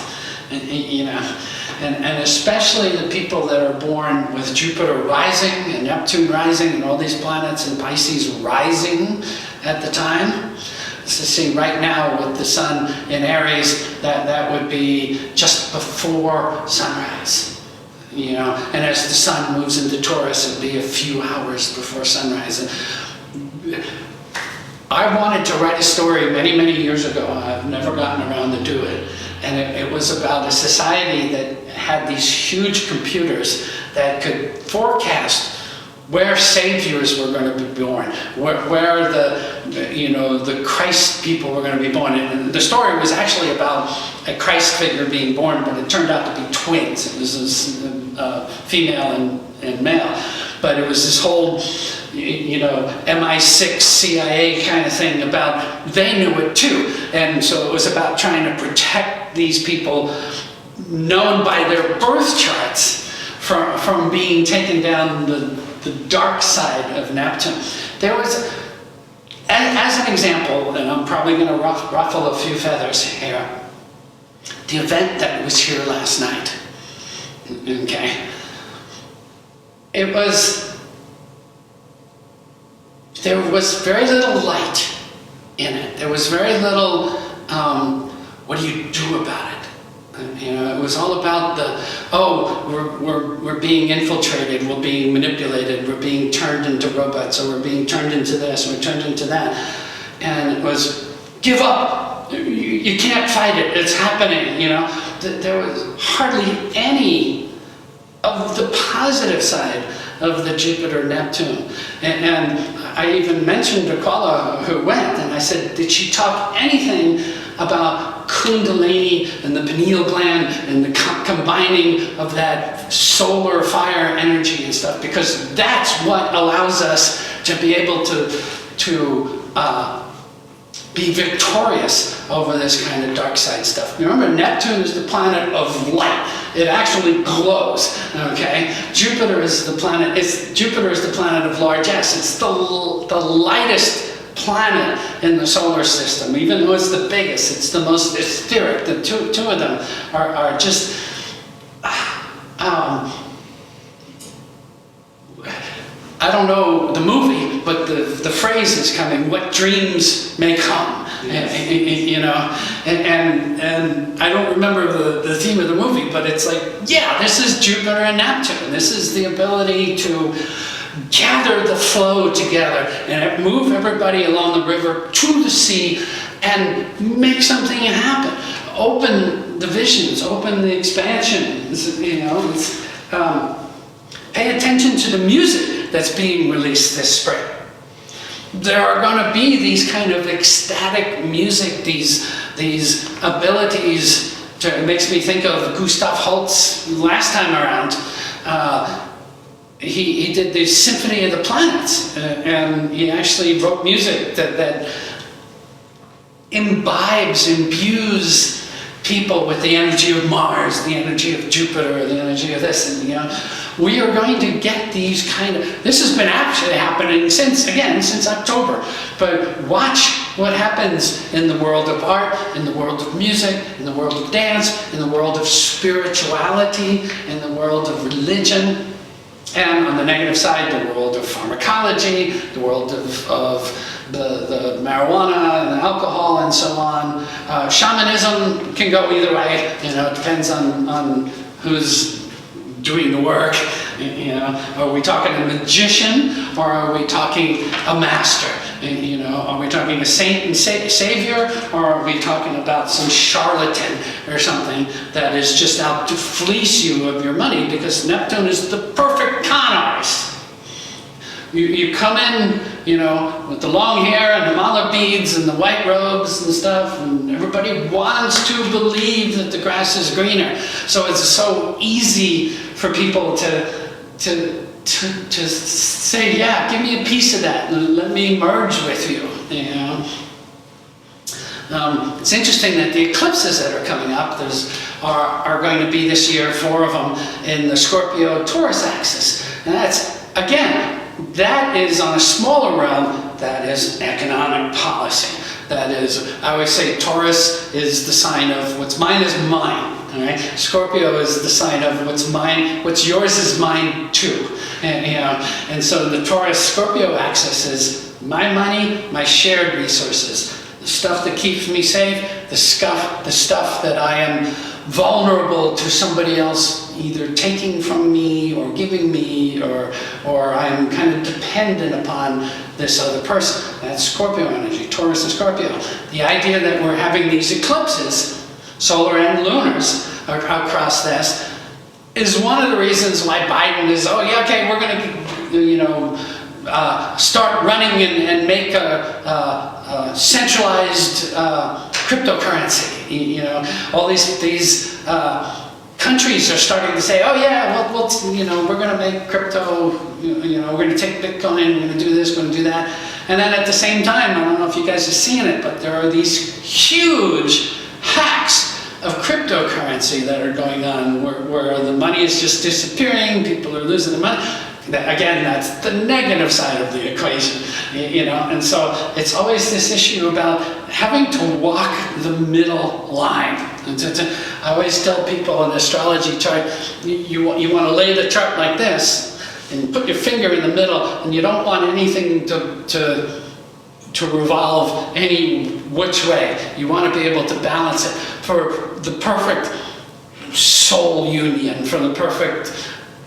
A: and especially the people that are born with Jupiter rising and Neptune rising and all these planets in Pisces rising at the time. So see, right now with the sun in Aries, that would be just before sunrise. You know, and as the sun moves into Taurus, it'd be a few hours before sunrise. And I wanted to write a story many, many years ago. I've never gotten around to do it. And it was about a society that had these huge computers that could forecast where saviors were going to be born, where the Christ people were going to be born. And the story was actually about a Christ figure being born, but it turned out to be twins. It was this, female and male. But it was this whole, MI6 CIA kind of thing about, they knew it too. And so it was about trying to protect these people known by their birth charts from being taken down the dark side of Neptune. There was, as an example, and I'm probably going to ruffle a few feathers here, the event that was here last night, okay? There was very little light in it. There was very little, what do you do about it? It was all about we're being infiltrated, we're being manipulated, we're being turned into robots, or we're being turned into this, we're turned into that. And it was, give up, you can't fight it, it's happening, There was hardly any of the positive side of the Jupiter-Neptune. And I even mentioned to Kala, who went, and I said, did she talk anything about Kundalini and the pineal gland and the combining of that solar fire energy and stuff? Because that's what allows us to be able to be victorious over this kind of dark side stuff. Remember, Neptune is the planet of light. It actually glows, okay? Jupiter is the planet of largesse. It's the lightest planet in the solar system. Even though it's the biggest, it's the most etheric. The two of them are just I don't know the movie, but the phrase is coming, what dreams may come. Yes. And I don't remember the theme of the movie, but it's like, yeah, this is Jupiter and Neptune. This is the ability to gather the flow together and move everybody along the river to the sea and make something happen. Open the visions, open the expansions, pay attention to the music that's being released this spring. There are going to be these kind of ecstatic music, these abilities to, it makes me think of Gustav Holst last time around. He did the Symphony of the Planets, and he actually wrote music that imbues people with the energy of Mars, the energy of Jupiter, the energy of this, and we are going to get these kind of, this has been actually happening since October, but watch what happens in the world of art, in the world of music, in the world of dance, in the world of spirituality, in the world of religion, and on the negative side, the world of pharmacology, the world of the marijuana and the alcohol and so on. Shamanism can go either way, it depends on who's doing the work. Are we talking a magician, or are we talking a master? Are we talking a saint and savior, or are we talking about some charlatan or something that is just out to fleece you of your money? Because Neptune is the perfect con artist. You come in, with the long hair and the mala beads and the white robes and stuff, and everybody wants to believe that the grass is greener. So it's so easy for people to say, yeah, give me a piece of that, let me merge with you. It's interesting that the eclipses that are coming up are going to be this year, 4 of them, in the Scorpio-Taurus axis. And that's, again, that is on a smaller realm, that is economic policy. That is, I always say Taurus is the sign of what's mine is mine. All right? Scorpio is the sign of what's mine, what's yours is mine too. And so the Taurus-Scorpio axis is my money, my shared resources, the stuff that keeps me safe, the stuff that I am vulnerable to somebody else either taking from me or giving me, or I'm kind of dependent upon this other person. That's Scorpio energy, Taurus and Scorpio. The idea that we're having these eclipses, solar and lunars, across this, is one of the reasons why Biden is, oh yeah, okay, we're going to, start running and make a centralized cryptocurrency. All these countries are starting to say, oh yeah, we're going to make crypto. We're going to take Bitcoin. We're going to do this. We're going to do that. And then at the same time, I don't know if you guys are seeing it, but there are these huge hacks of cryptocurrency that are going on, where the money is just disappearing. People are losing their money. Again, that's the negative side of the equation, and so it's always this issue about having to walk the middle line. I always tell people an astrology chart, you want to lay the chart like this and put your finger in the middle, and you don't want anything to revolve any which way. You want to be able to balance it for the perfect soul union, for the perfect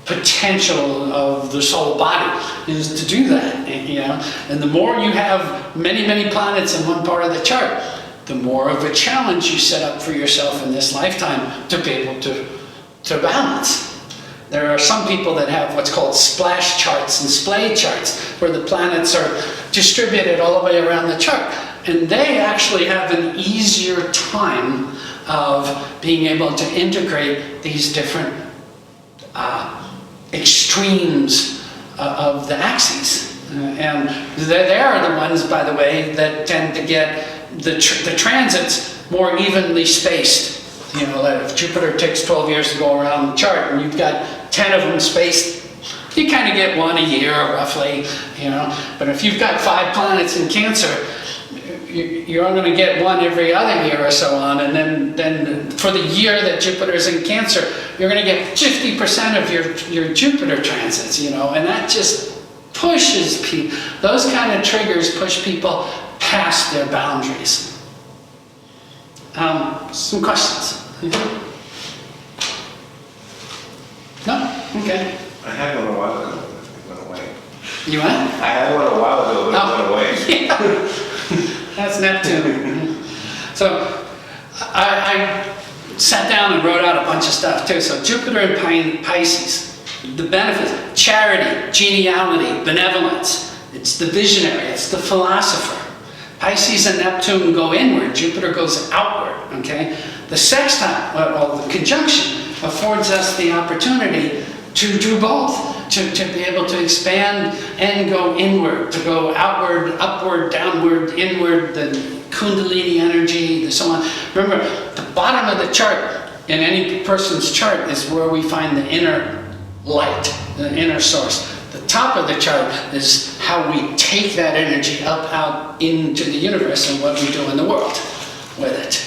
A: potential of the soul body, is to do that, and the more you have many planets in one part of the chart, the more of a challenge you set up for yourself in this lifetime to be able to balance. There are some people that have what's called splash charts and splay charts, where the planets are distributed all the way around the chart, and they actually have an easier time of being able to integrate these different extremes of the axes. And they are the ones, by the way, that tend to get the transits more evenly spaced. Like if Jupiter takes 12 years to go around the chart and you've got 10 of them spaced, you kind of get one a year roughly, But if you've got 5 planets in Cancer, you're only going to get one every other year or so on, and then for the year that Jupiter's in Cancer, you're going to get 50% of your Jupiter transits, and that just pushes people. Those kind of triggers push people past their boundaries. Some questions? No? Okay.
B: I had one a while ago, but it went away.
A: You what?
B: I had one a while ago, but it went away.
A: Yeah. That's Neptune. So I sat down and wrote out a bunch of stuff too. So Jupiter in Pisces, the benefits: charity, geniality, benevolence. It's the visionary, it's the philosopher. Pisces and Neptune go inward, Jupiter goes outward, okay? The sextile, the conjunction, affords us the opportunity to do both. To be able to expand and go inward, to go outward, upward, downward, inward, the Kundalini energy, and so on. Remember, the bottom of the chart in any person's chart is where we find the inner light, the inner source. The top of the chart is how we take that energy up out into the universe and what we do in the world with it.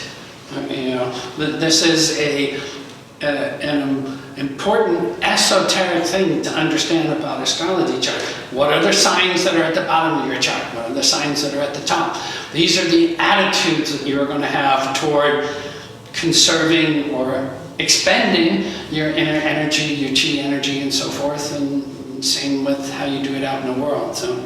A: This is an important esoteric thing to understand about astrology chart. What are the signs that are at the bottom of your chart? What are the signs that are at the top? These are the attitudes that you're going to have toward conserving or expending your inner energy, your chi energy, and so forth, and same with how you do it out in the world. So,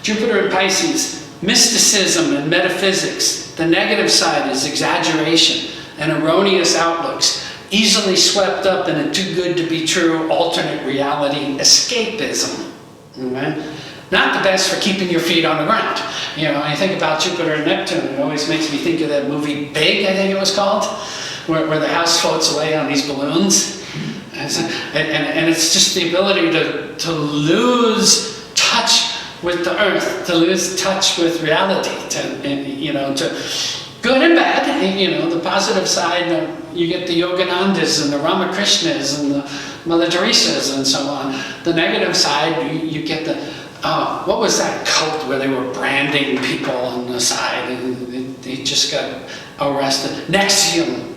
A: Jupiter in Pisces, mysticism and metaphysics. The negative side is exaggeration and erroneous outlooks, easily swept up in a too good to be true alternate reality escapism. Okay? Not the best for keeping your feet on the ground. When I think about Jupiter and Neptune, it always makes me think of that movie Big, I think it was called, where the house floats away on these balloons. And it's just the ability to lose touch with the earth, to lose touch with reality, to good and bad. The positive side, you get the Yoganandas and the Ramakrishnas and the Mother Teresas and so on. The negative side, you get the, what was that cult where they were branding people on the side and they just got arrested? Nexium.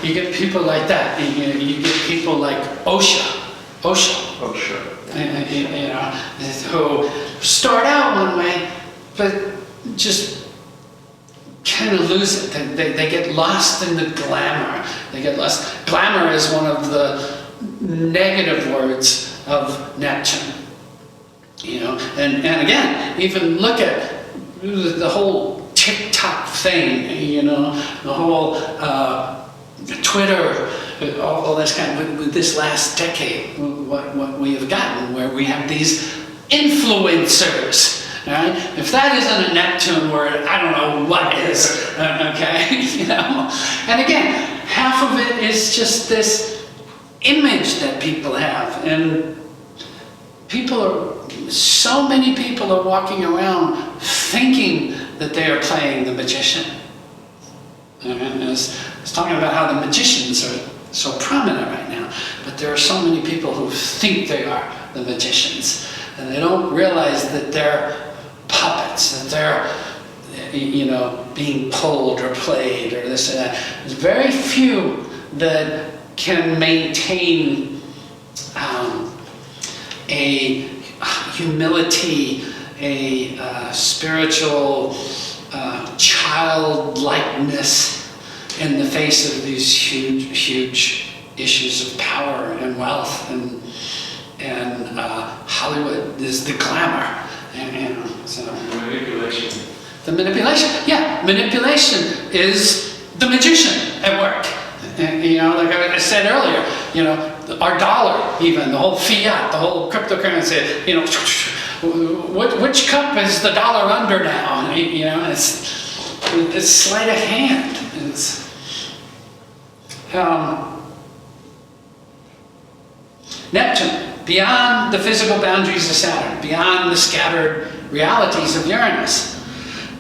A: You get people like that. You get people like Osha.
B: Oh, sure.
A: You know, who start out one way, but just kind of lose it. They get lost in the glamour. They get lost. Glamour is one of the negative words of Neptune. You know, and again, even look at the whole TikTok thing. You know, the whole Twitter. All this kind of, with this last decade, what we have gotten, where we have these influencers, right? If that isn't a Neptune word, I don't know what is, okay? You know? And again, half of it is just this image that people have, and so many people are walking around thinking that they are playing the magician. And I was talking about how the magicians are so prominent right now, but there are so many people who think they are the magicians, and they don't realize that they're puppets, that they're, you know, being pulled or played or this and that. There's very few that can maintain a humility, a spiritual childlikeness in the face of these huge issues of power and wealth, and Hollywood is the glamour, and so
B: Manipulation.
A: the manipulation. Yeah, manipulation is the magician at work. And, you know, like I said earlier, you know, our dollar, even the whole fiat, the whole cryptocurrency. You know, which cup is the dollar under now? You know, it's sleight of hand. It's, Neptune, beyond the physical boundaries of Saturn, beyond the scattered realities of Uranus.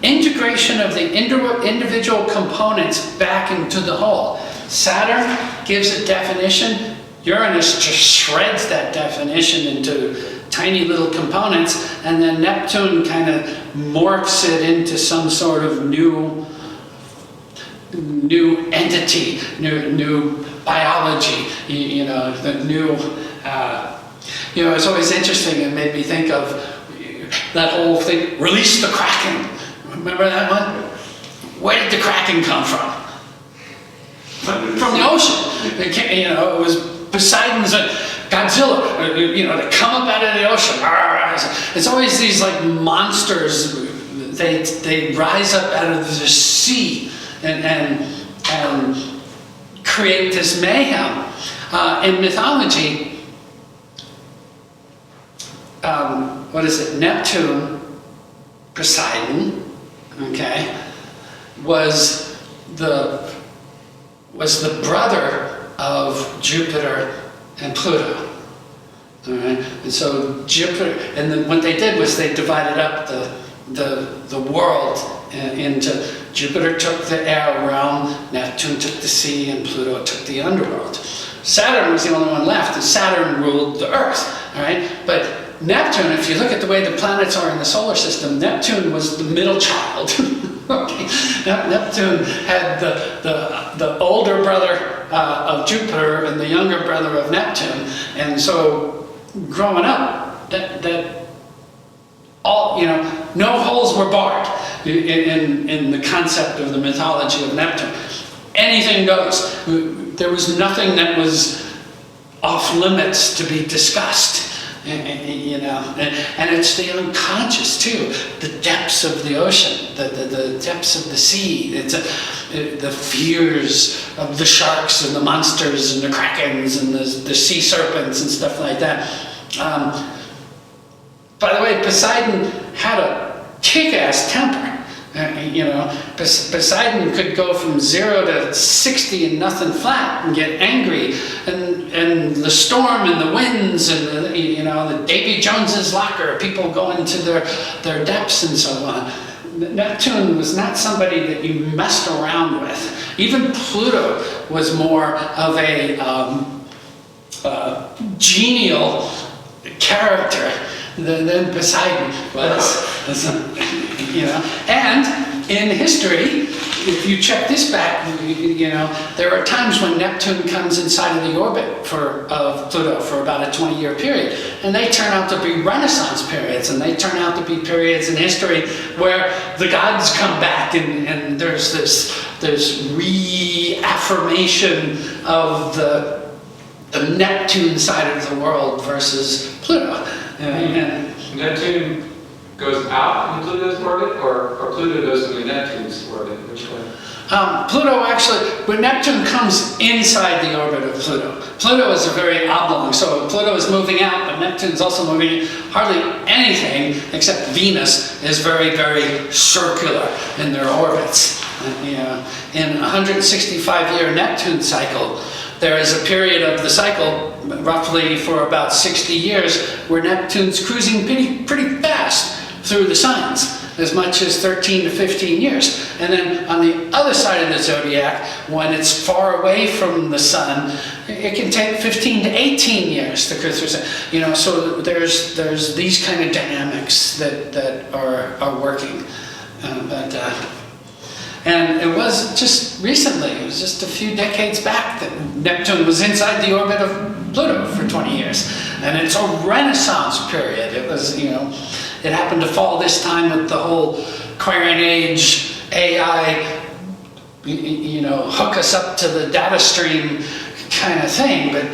A: Integration of the individual components back into the whole. Saturn gives it definition. Uranus just shreds that definition into tiny little components, and then Neptune kind of morphs it into some sort of new entity, new biology, you know, the new, you know, it's always interesting. It made me think of that whole thing, release the Kraken. Remember that one? Where did the Kraken come from? From the ocean. It came, you know, it was Poseidon's Godzilla, you know, they come up out of the ocean. It's always these like monsters. They rise up out of the sea and create this mayhem. In mythology, what is it? Neptune, Poseidon, okay, was the brother of Jupiter and Pluto. All right, and so Jupiter, and then what they did was they divided up the world into. Jupiter took the air realm, Neptune took the sea, and Pluto took the underworld. Saturn was the only one left, and Saturn ruled the Earth. All right, but Neptune, if you look at the way the planets are in the solar system, Neptune was the middle child. Okay. Neptune had the older brother of Jupiter and the younger brother of Neptune, and so growing up, that all, you know, no holes were barred in the concept of the mythology of Neptune. Anything goes. There was nothing that was off limits to be discussed. You know, and it's the unconscious too, the depths of the ocean, the depths of the sea, it's the fears of the sharks and the monsters and the krakens and the sea serpents and stuff like that. By the way, Poseidon had a kick-ass temper. You know, Poseidon could go from 0 to 60 and nothing flat and get angry, and the storm and the winds and you know, the Davy Jones's locker, people go into their depths and so on. Neptune was not somebody that you messed around with. Even Pluto was more of a genial character than Poseidon was. You know, and in history, if you check this back, you know, there are times when Neptune comes inside of the orbit of Pluto for about a 20-year period, and they turn out to be Renaissance periods, and they turn out to be periods in history where the gods come back, and there's this reaffirmation of the Neptune side of the world versus Pluto.
C: Neptune goes out in Pluto's orbit, or Pluto goes into Neptune's orbit? Which one?
A: Pluto actually, when Neptune comes inside the orbit of Pluto. Pluto is a very oblong, so Pluto is moving out, but Neptune's also moving in. Hardly anything except Venus is very, very circular in their orbits. You know, in a 165-year Neptune cycle, there is a period of the cycle, roughly for about 60 years, where Neptune's cruising pretty fast through the signs, as much as 13 to 15 years. And then on the other side of the zodiac, when it's far away from the sun, it can take 15 to 18 years to cruise through. You know, so there's these kind of dynamics that are working. And it was just recently, it was just a few decades back that Neptune was inside the orbit of Pluto for 20 years. And it's a Renaissance period. It was, you know, it happened to fall this time with the whole Aquarian Age, AI, you know, hook us up to the data stream kind of thing, but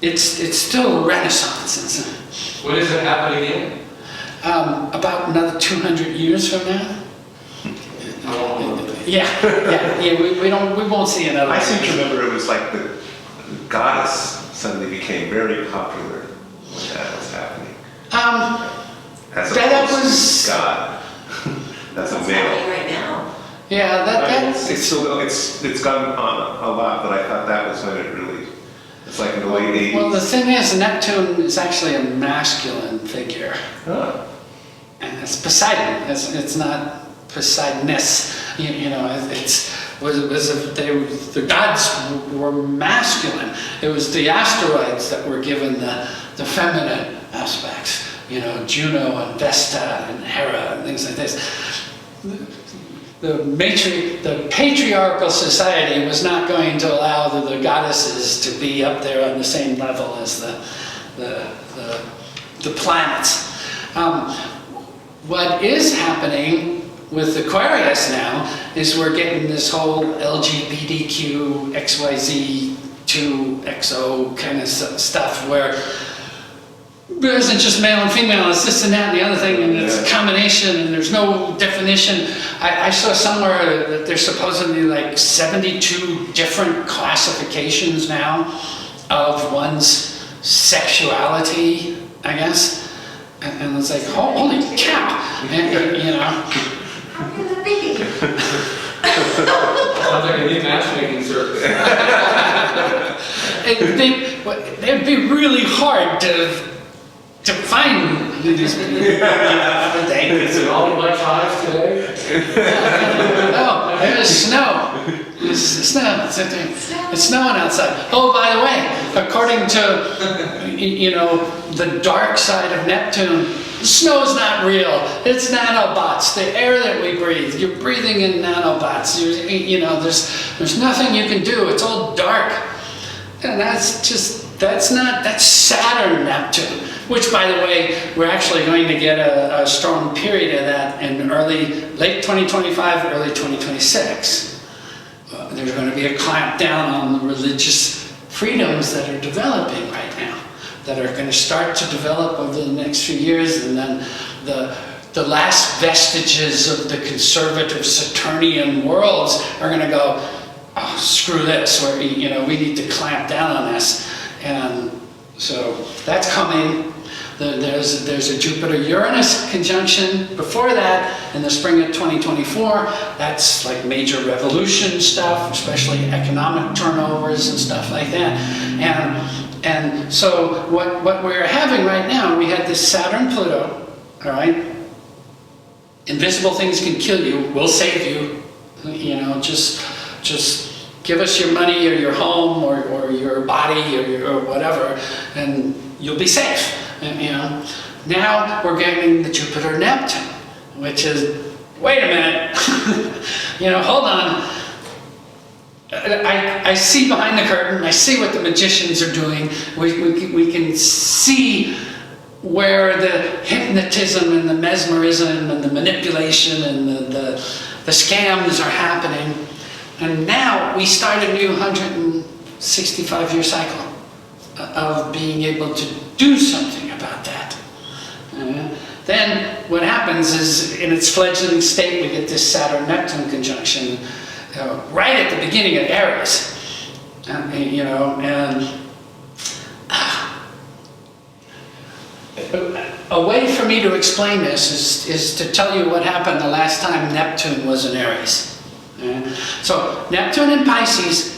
A: it's still Renaissance, isn't it?
C: When does it happen again?
A: About another 200 years from now. Yeah, we won't see another.
B: I seem to remember it was like the goddess suddenly became very popular when that was happening. As
A: that
B: opposed
A: was
B: to God. That's a
D: What's
B: male.
D: happening right now?
A: Yeah, that's
B: It's gone on a lot, but I thought that was when it really. It's like in the late 80s.
A: well. The thing is, Neptune is actually a masculine figure,
B: Huh.
A: and it's Poseidon. It's not Poseidoness. You know, the gods were masculine. It was the asteroids that were given the feminine aspects. You know, Juno and Vesta and Hera and things like this. The patriarchal society was not going to allow the goddesses to be up there on the same level as the planets. What is happening with Aquarius now is we're getting this whole LGBTQ, XYZ, 2XO kind of stuff where there isn't just male and female, it's this and that and the other thing, and it's a combination, and there's no definition. I saw somewhere that there's supposedly like 72 different classifications now of one's sexuality, I guess. And it's like, holy cow, and, you know.
D: How can it be?
C: Sounds like a new matchmaking service.
A: It'd be really hard to find these people.
C: Is it all electronics today?
A: No, there's snow. It's snow. It's snowing outside. Oh, by the way, according to, you know, the dark side of Neptune, the snow's not real. It's nanobots. The air that we breathe, you're breathing in nanobots. You know, there's nothing you can do. It's all dark. And that's Saturn Neptune, which, by the way, we're actually going to get a strong period of that in late 2025, early 2026. There's going to be a clampdown on the religious freedoms that are developing right now, that are going to start to develop over the next few years, and then the last vestiges of the conservative Saturnian worlds are going to go, oh, screw this, or, you know, we need to clamp down on this. And so that's coming. There's a Jupiter-Uranus conjunction before that in the spring of 2024. That's like major revolution stuff, especially economic turnovers and stuff like that. And so what we're having right now, we had this Saturn-Pluto, all right? Invisible things can kill you, we'll save you. You know, just give us your money or your home or your body or whatever, and you'll be safe. And, you know, now we're getting the Jupiter-Neptune, which is, wait a minute, hold on. I see behind the curtain, I see what the magicians are doing. We can see where the hypnotism and the mesmerism and the manipulation and the scams are happening. And now we start a new 165-year cycle of being able to do something about that. Then what happens is, in its fledgling state, we get this Saturn-Neptune conjunction right at the beginning of Aries. A way for me to explain this is to tell you what happened the last time Neptune was in Aries. So Neptune in Pisces,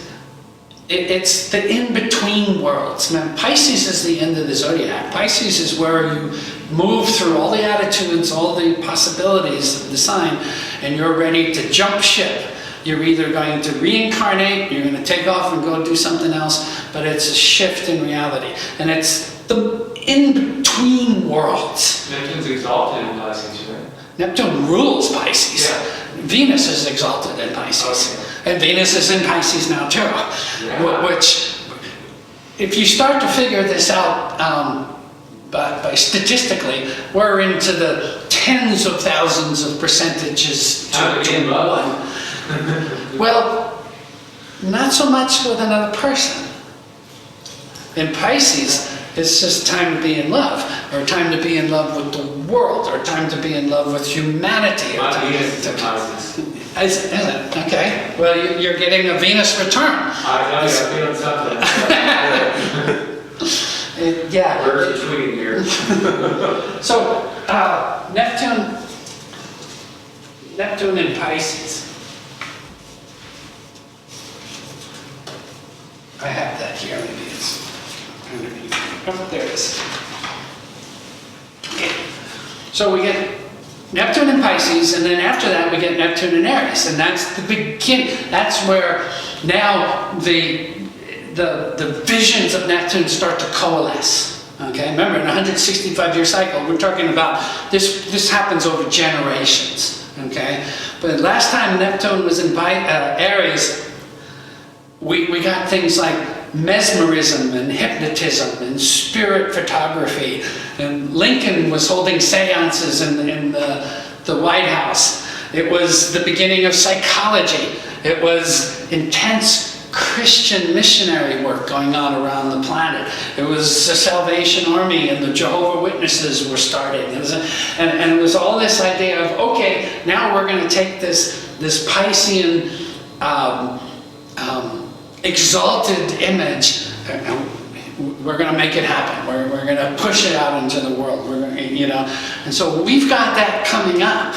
A: it's the in-between worlds. Now, Pisces is the end of the zodiac. Pisces is where you move through all the attitudes, all the possibilities of the sign, and you're ready to jump ship. You're either going to reincarnate, you're going to take off and go do something else, but it's a shift in reality. And it's the in-between worlds.
C: Neptune's exalted in Pisces, right?
A: Neptune rules Pisces.
C: Yeah.
A: Venus is exalted in Pisces.
C: Okay.
A: And Venus is in Pisces now too.
C: Yeah.
A: Which, if you start to figure this out by statistically, we're into the tens of thousands of percentages
C: How to be in love.
A: one. Well, not so much with another person. In Pisces, it's just time to be in love, or time to be in love with the world, or time to be in love with humanity.
C: My Venus is in Pisces.
A: Is it? Okay. Well, you're getting a Venus return.
C: I'm feeling something.
A: Yeah.
C: We're tweeting here.
A: So, Neptune in Pisces. I have that here. Maybe it's underneath. Oh, there it is. Okay. So we get Neptune in Pisces, and then after that we get Neptune in Aries, and that's the beginning. That's where now the visions of Neptune start to coalesce. Okay, remember, in a 165-year cycle, we're talking about this. This happens over generations. Okay, but last time Neptune was in Aries, we got things like mesmerism and hypnotism and spirit photography, and Lincoln was holding seances in the White House. It was the beginning of psychology. It was intense Christian missionary work going on around the planet. It was the Salvation Army and the Jehovah's Witnesses were starting. And it was all this idea of, okay, now we're going to take this Piscean exalted image, we're going to make it happen. We're going to push it out into the world. We're going to, and so we've got that coming up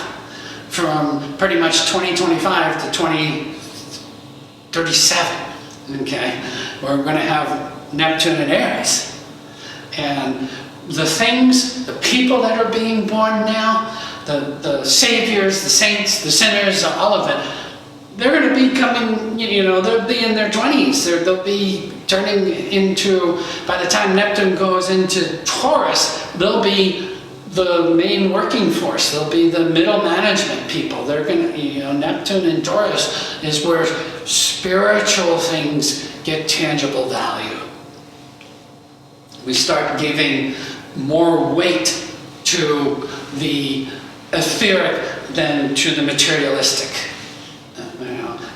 A: from pretty much 2025 to 2037. Okay, we're going to have Neptune and Aries, and the things, the people that are being born now, the saviors, the saints, the sinners, all of it. They're going to be coming, they'll be in their 20s. They'll be turning into, by the time Neptune goes into Taurus, they'll be the main working force. They'll be the middle management people. They're going to, Neptune in Taurus is where spiritual things get tangible value. We start giving more weight to the etheric than to the materialistic.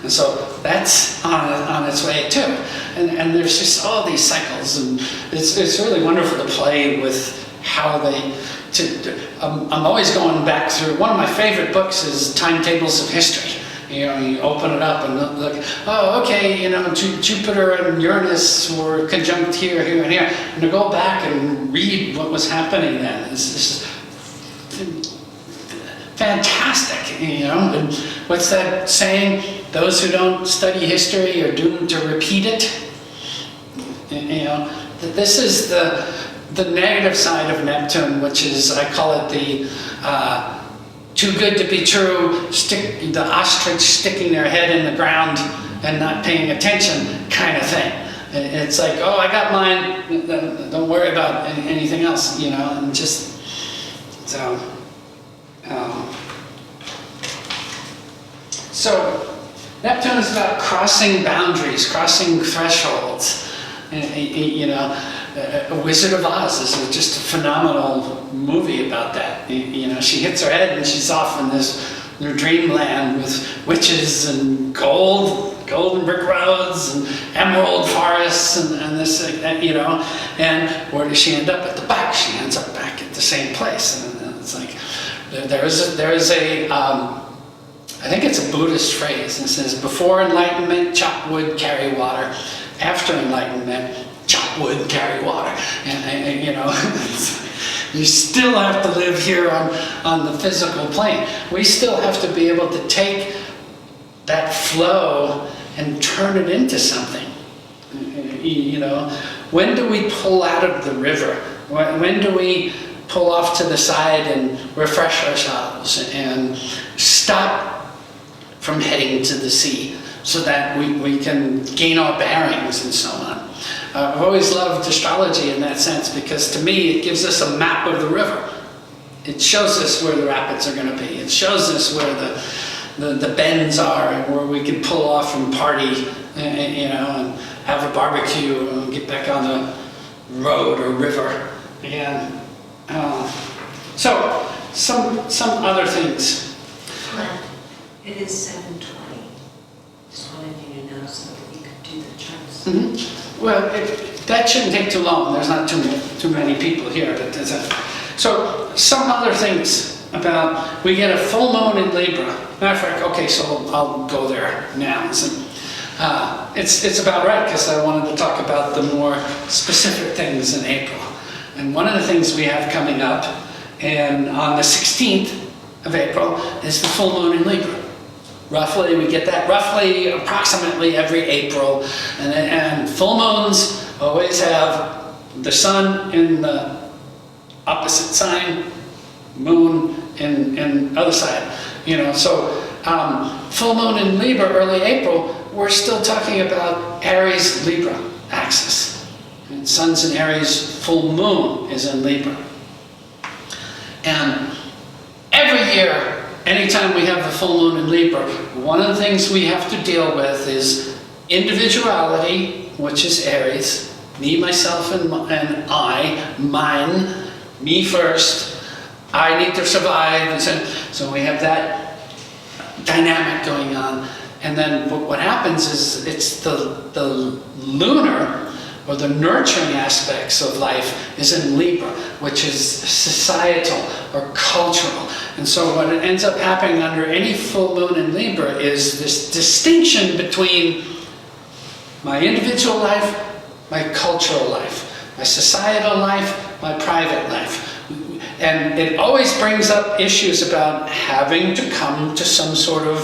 A: And so that's on its way too. And there's just all these cycles, and it's really wonderful to play with how they, I'm always going back through, one of my favorite books is Timetables of History. You open it up and look, oh, okay, Jupiter and Uranus were conjunct here, here, and here. And to go back and read what was happening then is fantastic, And what's that saying? Those who don't study history are doomed to repeat it. This is the negative side of Neptune, which is, I call it the too good to be true, the ostrich sticking their head in the ground and not paying attention kind of thing. It's like, oh, I got mine, don't worry about anything else, and just, So Neptune is about crossing boundaries, crossing thresholds. You know, Wizard of Oz is just a phenomenal movie about that. You know, she hits her head and she's off in this dreamland with witches and golden brick roads and emerald forests and this, you know. And where does she end up? At the back. She ends up back at the same place. And it's like, there is a I think it's a Buddhist phrase. It says, before enlightenment, chop wood, carry water. After enlightenment, chop wood, carry water. And you know, you still have to live here on the physical plane. We still have to be able to take that flow and turn it into something. You know, when do we pull out of the river? When do we pull off to the side and refresh ourselves and stop from heading to the sea so that we can gain our bearings and so on? I've always loved astrology in that sense because to me it gives us a map of the river. It shows us where the rapids are going to be. It shows us where the bends are and where we can pull off and party, you know, and have a barbecue and get back on the road or river. And so some other things.
D: Glenn, it is 7:20. Just wanted you to know so that we could do the charts.
A: Mm-hmm. Well, that shouldn't take too long. There's not too many people here. But so some other things about, we get a full moon in Libra. Matter of fact, okay, so I'll go there now. It's about right because I wanted to talk about the more specific things in April. And one of the things we have coming up, and on the 16th of April, is the full moon in Libra. Roughly, we get that approximately every April. And full moons always have the sun in the opposite sign, moon in other side. You know, so full moon in Libra, early April, we're still talking about Aries-Libra axis. And sun's in Aries, full moon is in Libra. And every year, anytime we have the full moon in Libra, one of the things we have to deal with is individuality, which is Aries, me, myself, and I, mine, me first, I need to survive, and so we have that dynamic going on. And then what happens is it's the lunar, or the nurturing aspects of life is in Libra, which is societal or cultural. And so what ends up happening under any full moon in Libra is this distinction between my individual life, my cultural life, my societal life, my private life. And it always brings up issues about having to come to some sort of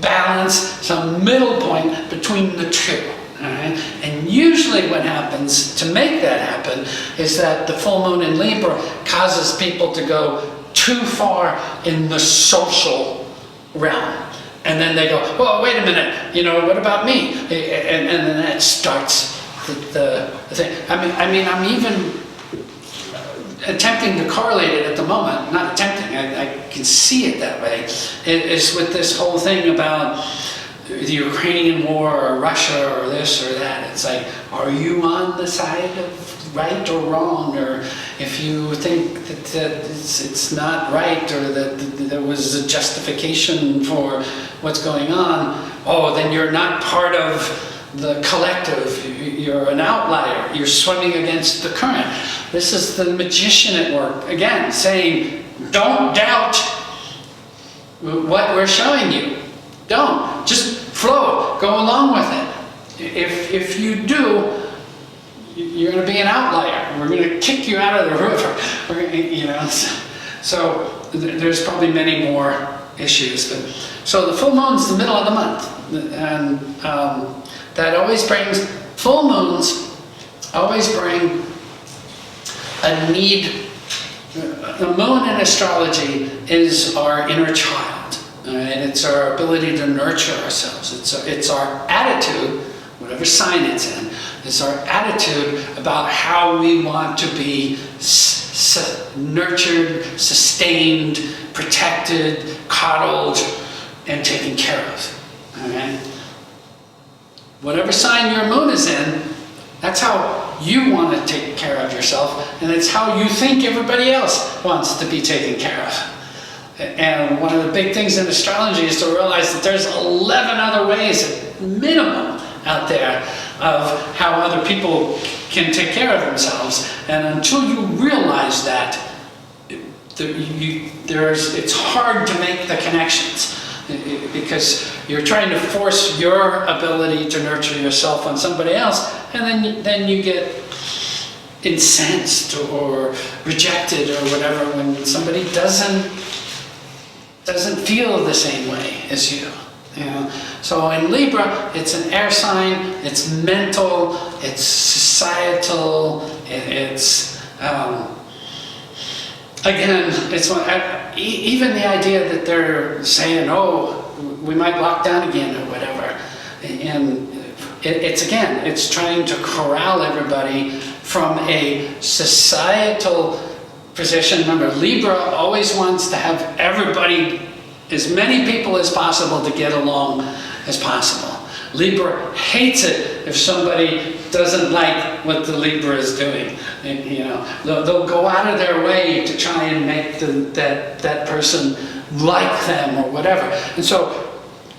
A: balance, some middle point between the two. Right? And usually what happens to make that happen is that the full moon in Libra causes people to go too far in the social realm. And then they go, well, wait a minute, you know, what about me? And then that starts the thing. I mean, I'm even attempting to correlate it at the moment, not attempting, I can see it that way, is with this whole thing about the Ukrainian war or Russia or this or that. It's like, are you on the side of right or wrong? Or if you think that it's not right or that there was a justification for what's going on, oh, then you're not part of the collective. You're an outlier. You're swimming against the current. This is the magician at work, again, saying, don't doubt what we're showing you. Don't. Just flow. Go along with it. If you do, you're going to be an outlier. We're going to kick you out of the river. You know. So there's probably many more issues. But, so the full moon's the middle of the month, and that always brings, full moons always bring a need. The moon in astrology is our inner child. And it's our ability to nurture ourselves. It's our attitude, whatever sign it's in, it's our attitude about how we want to be nurtured, sustained, protected, coddled, and taken care of. Okay? Whatever sign your moon is in, that's how you want to take care of yourself, and it's how you think everybody else wants to be taken care of. And one of the big things in astrology is to realize that there's 11 other ways, at minimum, out there of how other people can take care of themselves. And until you realize that, it's hard to make the connections, because you're trying to force your ability to nurture yourself on somebody else, and then you get incensed or rejected or whatever when somebody doesn't feel the same way as you. You know? So in Libra, it's an air sign, it's mental, it's societal, it's again, it's even the idea that they're saying, oh, we might lock down again or whatever, and it's trying to corral everybody from a societal position. Remember, Libra always wants to have everybody, as many people as possible, to get along as possible. Libra hates it if somebody doesn't like what the Libra is doing. You know, they'll go out of their way to try and make that person like them or whatever. And so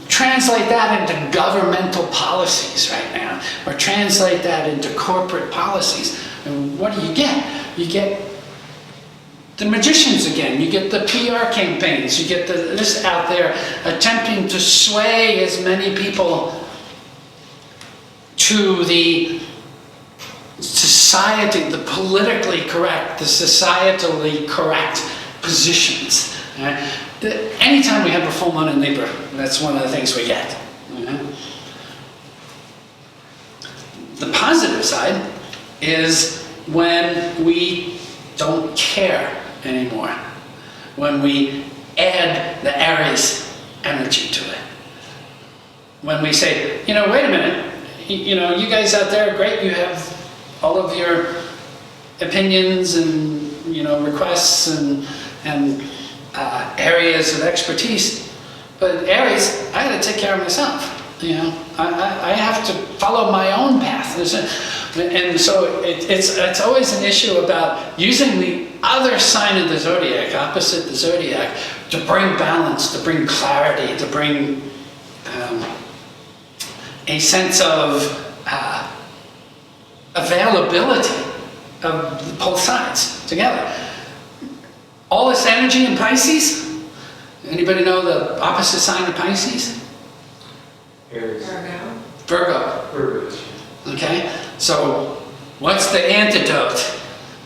A: translate that into governmental policies right now, or translate that into corporate policies. And what do? You get the magicians again. You get the PR campaigns. You get this out there attempting to sway as many people to the society, the politically correct, the societally correct positions. Right? Anytime we have a full moon in Libra, that's one of the things we get. The positive side is when we don't care anymore, when we add the Aries energy to it. When we say, you know, wait a minute, you know, you guys out there are great, you have all of your opinions and, you know, requests and areas of expertise, but Aries, I got to take care of myself. You know, I have to follow my own path. And so it's always an issue about using the other sign of the zodiac, opposite the zodiac, to bring balance, to bring clarity, to bring a sense of availability of both sides together. All this energy in Pisces, anybody know the opposite sign of Pisces?
C: Aries.
D: Virgo.
C: Virgo.
A: Okay, so what's the antidote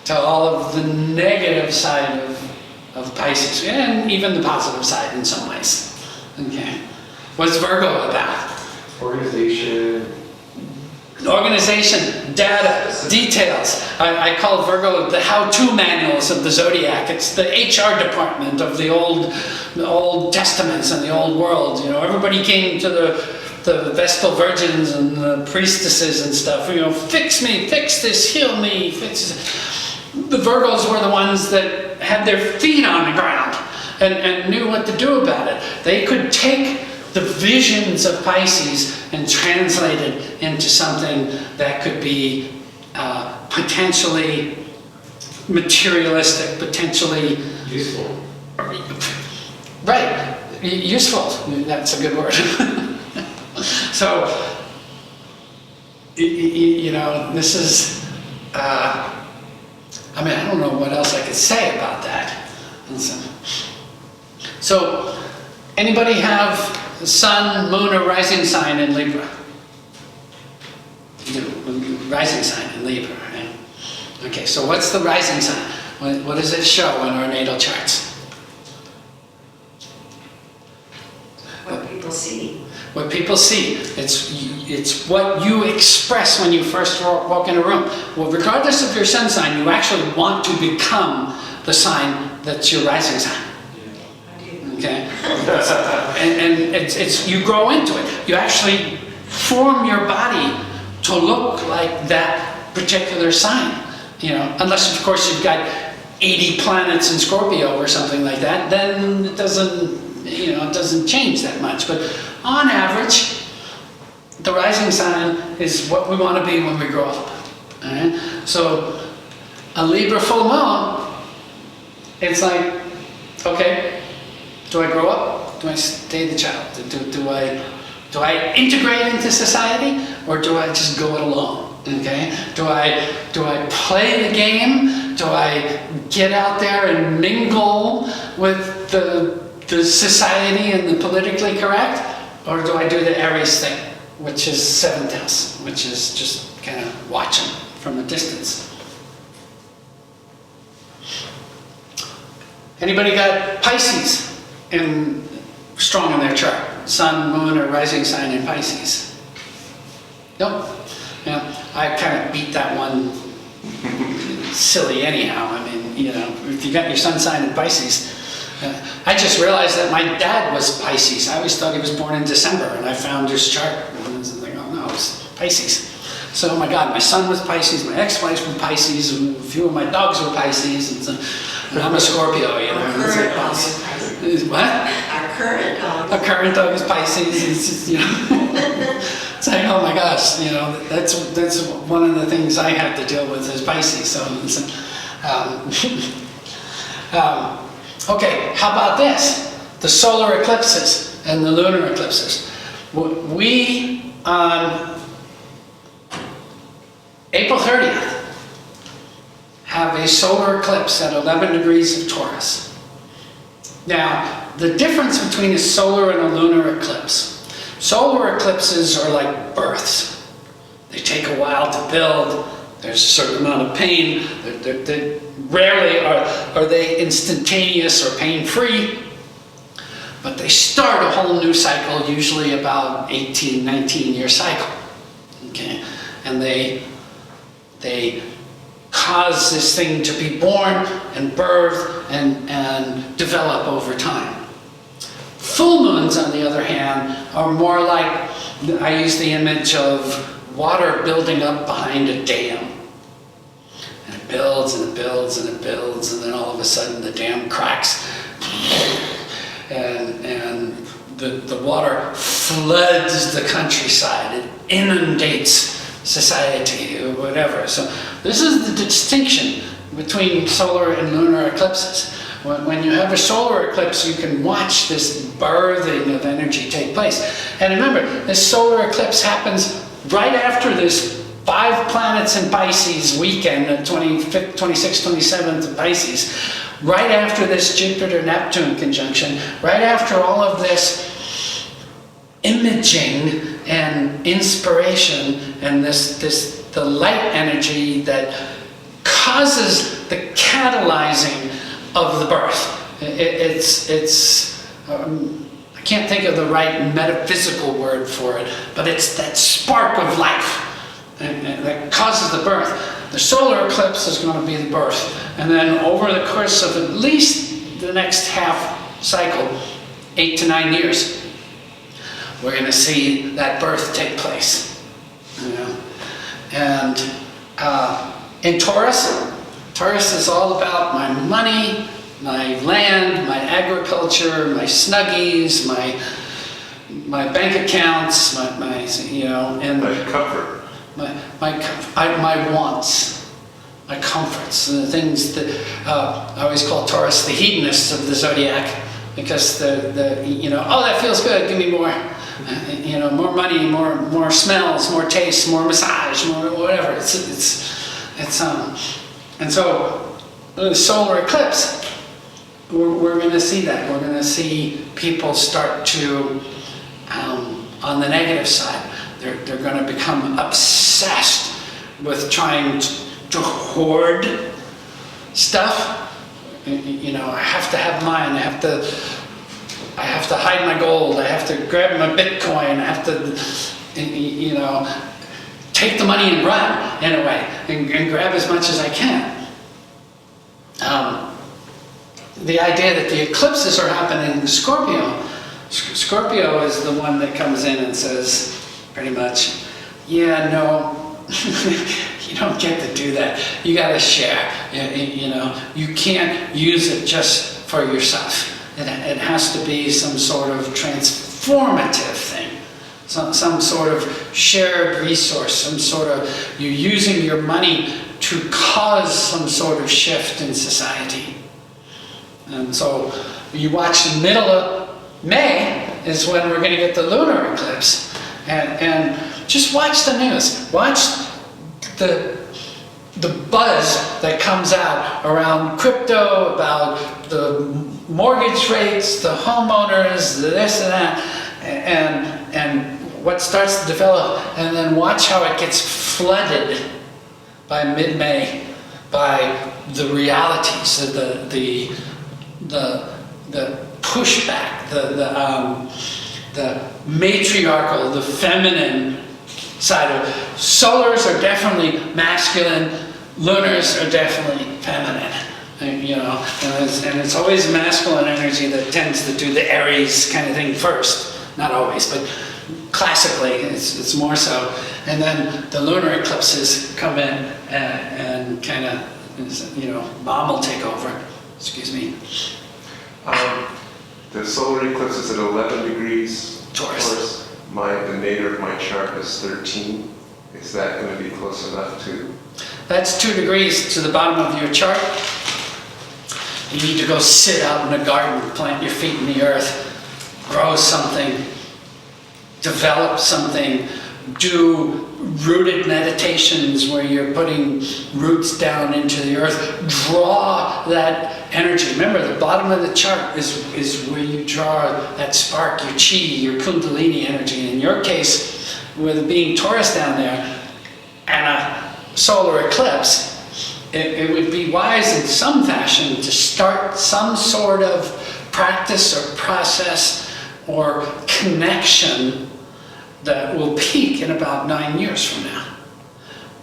A: to all of the negative side of Pisces, and even the positive side in some ways? Okay, what's Virgo about?
C: Organization.
A: Organization, data, details. I call Virgo the how-to manuals of the zodiac. It's the HR department of the Old Testaments and the Old World. You know, everybody came to the Vestal Virgins and the priestesses and stuff. You know, fix me, fix this, heal me, fix this. The Virgos were the ones that had their feet on the ground and knew what to do about it. They could take the visions of Pisces and translate it into something that could be potentially materialistic, potentially
C: Useful.
A: right, useful. That's a good word. So, you know, this is. I mean, I don't know what else I could say about that. So, anybody have sun, moon, or rising sign in Libra? Rising sign in Libra, right? Okay, so what's the rising sign? What does it show in our natal charts?
D: What people see.
A: What people see. It's what you express when you first walk in a room. Well, regardless of your sun sign, you actually want to become the sign that's your rising sign. Okay? And it's you grow into it. You actually form your body to look like that particular sign. You know, unless of course you've got 80 planets in Scorpio or something like that, then it doesn't it doesn't change that much. But on average, the rising sign is what we want to be when we grow up. All right? So a Libra full moon, it's like, okay, do I grow up? Do I stay the child? Do I integrate into society, or do I just go it alone? Okay? Do I play the game? Do I get out there and mingle with the society and the politically correct, or do I do the Aries thing, which is seventh house, which is just kind of watching from a distance? Anybody got Pisces strong in their chart? Sun, moon, or rising sign in Pisces? Nope. Yeah, I kind of beat that one silly anyhow. I mean, if you got your sun sign in Pisces, I just realized that my dad was Pisces. I always thought he was born in December, and I found his chart, and I was like, oh no, it's Pisces. So, oh my God, my son was Pisces, my ex-wife was Pisces, and a few of my dogs were Pisces, and I'm a Scorpio,
D: Our current dog is Pisces.
A: What?
D: Our current dog.
A: A current dog is Pisces. It's just, it's like, oh my gosh, that's one of the things I have to deal with is Pisces. So, okay, how about this? The solar eclipses and the lunar eclipses. We, on April 30th, have a solar eclipse at 11 degrees of Taurus. Now, the difference between a solar and a lunar eclipse, solar eclipses are like births. They take a while to build. There's a certain amount of pain. Rarely are they instantaneous or pain-free, but they start a whole new cycle, usually about 18, 19-year cycle. Okay? And they cause this thing to be born and birth and develop over time. Full moons, on the other hand, are more like, I use the image of water building up behind a dam. And it builds and it builds and it builds, and then all of a sudden the dam cracks. And the water floods the countryside. It inundates society or whatever. So this is the distinction between solar and lunar eclipses. When you have a solar eclipse, you can watch this birthing of energy take place. And remember, this solar eclipse happens right after this 5 planets in Pisces weekend, the 25th, 26th, 27th of Pisces, right after this Jupiter-Neptune conjunction, right after all of this imaging and inspiration and the light energy that causes the catalyzing of the birth. I can't think of the right metaphysical word for it, but it's that spark of life that causes the birth. The solar eclipse is going to be the birth, and then over the course of at least the next half cycle, 8 to 9 years, we're going to see that birth take place. And in Taurus is all about my money, my land, my agriculture, my snuggies, my bank accounts, and
B: My comfort.
A: my wants, my comforts, the things that I always call Taurus the hedonists of the zodiac, because oh, that feels good, give me more. More money, more smells, more tastes, more massage, more whatever. And so the solar eclipse, we're going to see that. We're going to see people start to, on the negative side, they're going to become obsessed with trying to hoard stuff. I have to have mine. I have to hide my gold, I have to grab my Bitcoin, I have to, take the money and run, in a way, and grab as much as I can. The idea that the eclipses are happening in Scorpio is the one that comes in and says, pretty much, yeah, no, you don't get to do that. You got to share, you can't use it just for yourself. It has to be some sort of transformative thing, some sort of shared resource, some sort of, you're using your money to cause some sort of shift in society. And so you watch the middle of May is when we're going to get the lunar eclipse. And just watch the news. Watch the buzz that comes out around crypto, about the mortgage rates, the homeowners, the this and that, and what starts to develop, and then watch how it gets flooded by mid-May by the realities of the pushback, the matriarchal, the feminine side of it. Solars are definitely masculine, lunars are definitely feminine. You know, and it's always masculine energy that tends to do the Aries kind of thing first. Not always, but classically it's more so. And then the lunar eclipses come in and kind of, you know, mom will take over. Excuse me.
B: The solar eclipse is at 11 degrees
A: Taurus.
B: The nadir of my chart is 13. Is that going to be close enough to?
A: That's 2 degrees to the bottom of your chart. You need to go sit out in a garden, plant your feet in the earth, grow something, develop something, do rooted meditations where you're putting roots down into the earth. Draw that energy. Remember, the bottom of the chart is where you draw that spark, your chi, your kundalini energy. In your case, with being Taurus down there and a solar eclipse, it would be wise in some fashion to start some sort of practice or process or connection that will peak in about 9 years from now.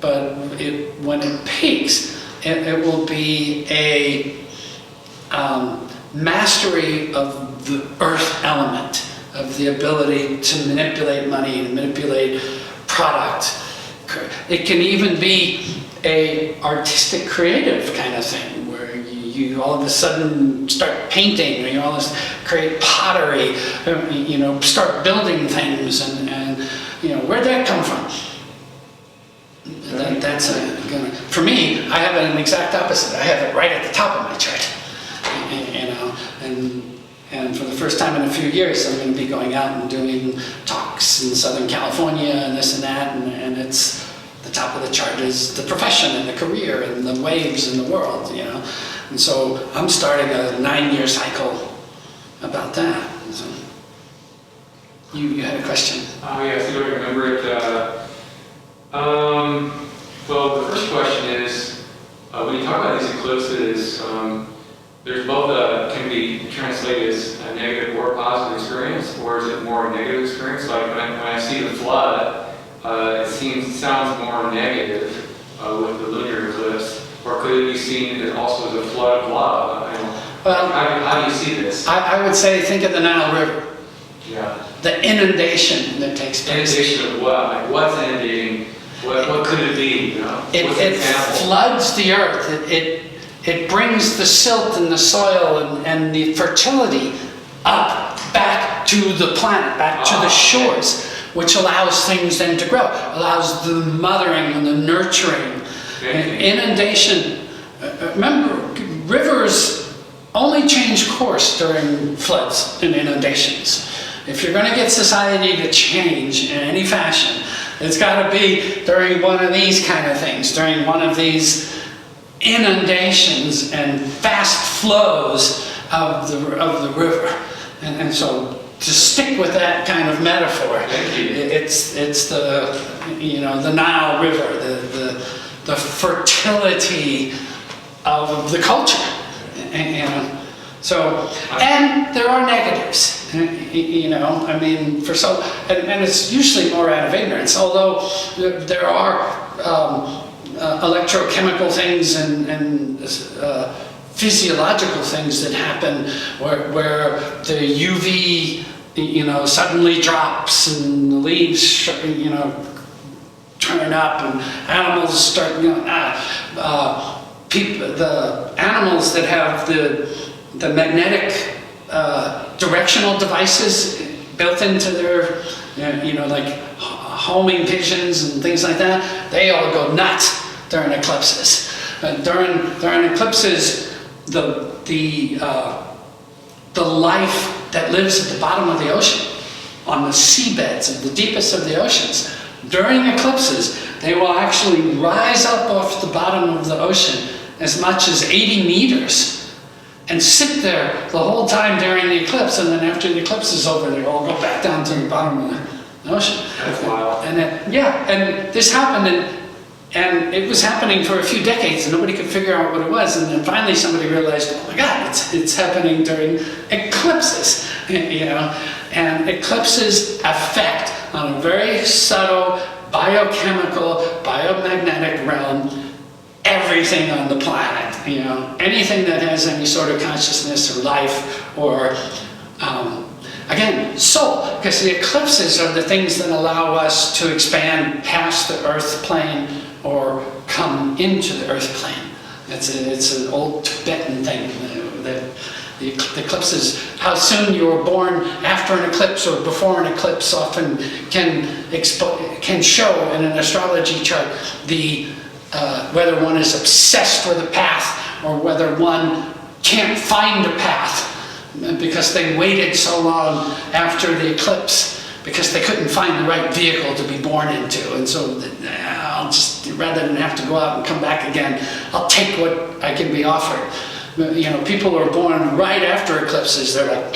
A: But when it peaks, it will be a mastery of the earth element, of the ability to manipulate money, to manipulate product. It can even be a artistic, creative kind of thing, where you all of a sudden start painting, or you all of a sudden create pottery, you know, start building things, and you know, where'd that come from? For me, I have an exact opposite. I have it right at the top of my chart, you know, and for the first time in a few years, I'm going to be going out and doing talks in Southern California and this and that, and it's the top of the chart is the profession and the career and the waves in the world, you know. And so I'm starting a 9-year cycle about that. So you had a question?
C: Oh, yeah, I think I remember it. Well, the first question is, when you talk about these eclipses, there's both can be translated as a negative or positive experience, or is it more a negative experience? Like when I see the flood, it sounds more negative with the lunar eclipse, or could it be seen as also as a flood of love?
A: Well,
C: how do you see this?
A: I would say think of the Nile River.
C: Yeah.
A: The inundation that takes place.
C: Inundation of what? Like what's inundating? What could it be? You know?
A: It floods the earth. It brings the silt and the soil and the fertility up back to the planet, back to the shores, which allows things then to grow, allows the mothering and the nurturing. And inundation, remember, rivers only change course during floods and inundations. If you're going to get society to change in any fashion, it's got to be during one of these kind of things, during one of these inundations and fast flows of the river. And so to stick with that kind of metaphor, it's the, you know, the Nile River, the fertility of the culture. And there are negatives, you know, I mean, and it's usually more out of ignorance, although there are electrochemical things and physiological things that happen where the UV, you know, suddenly drops and the leaves, you know, turn up and animals start, you know, the animals that have the magnetic directional devices built into their, like homing pigeons and things like that, they all go nuts during eclipses. During eclipses, the life that lives at the bottom of the ocean, on the seabeds of the deepest of the oceans, during eclipses, they will actually rise up off the bottom of the ocean as much as 80 meters and sit there the whole time during the eclipse, and then after the eclipse is over, they all go back down to the bottom of the ocean.
C: That's wild.
A: And this happened, and it was happening for a few decades, and nobody could figure out what it was, and then finally somebody realized, oh my God, it's happening during eclipses, and eclipses affect on a very subtle biochemical, biomagnetic realm everything on the planet, anything that has any sort of consciousness or life or, again, soul, because the eclipses are the things that allow us to expand past the earth plane or come into the earth plane. It's an old Tibetan thing that the eclipses, how soon you were born after an eclipse or before an eclipse often can show in an astrology chart whether one is obsessed with a path or whether one can't find a path because they waited so long after the eclipse because they couldn't find the right vehicle to be born into. And so I'll just, rather than have to go out and come back again, I'll take what I can be offered. People who are born right after eclipses, they're like,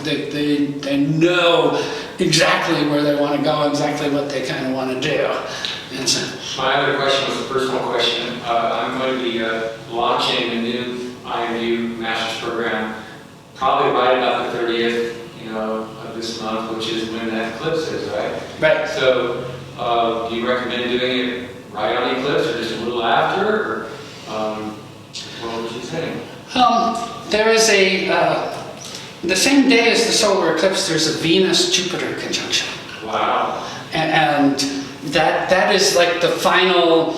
A: they know exactly where they want to go, exactly what they kind of want to do. And so,
C: my other question was a personal question. I'm going to be launching a new IMU master's program, probably right about the 30th, of this month, which is when that eclipse is, right?
A: Right.
C: So, do you recommend doing it right on the eclipse, or just a little after, or what would you say?
A: There is the same day as the solar eclipse, there's a Venus-Jupiter conjunction.
C: Wow.
A: And that is like the final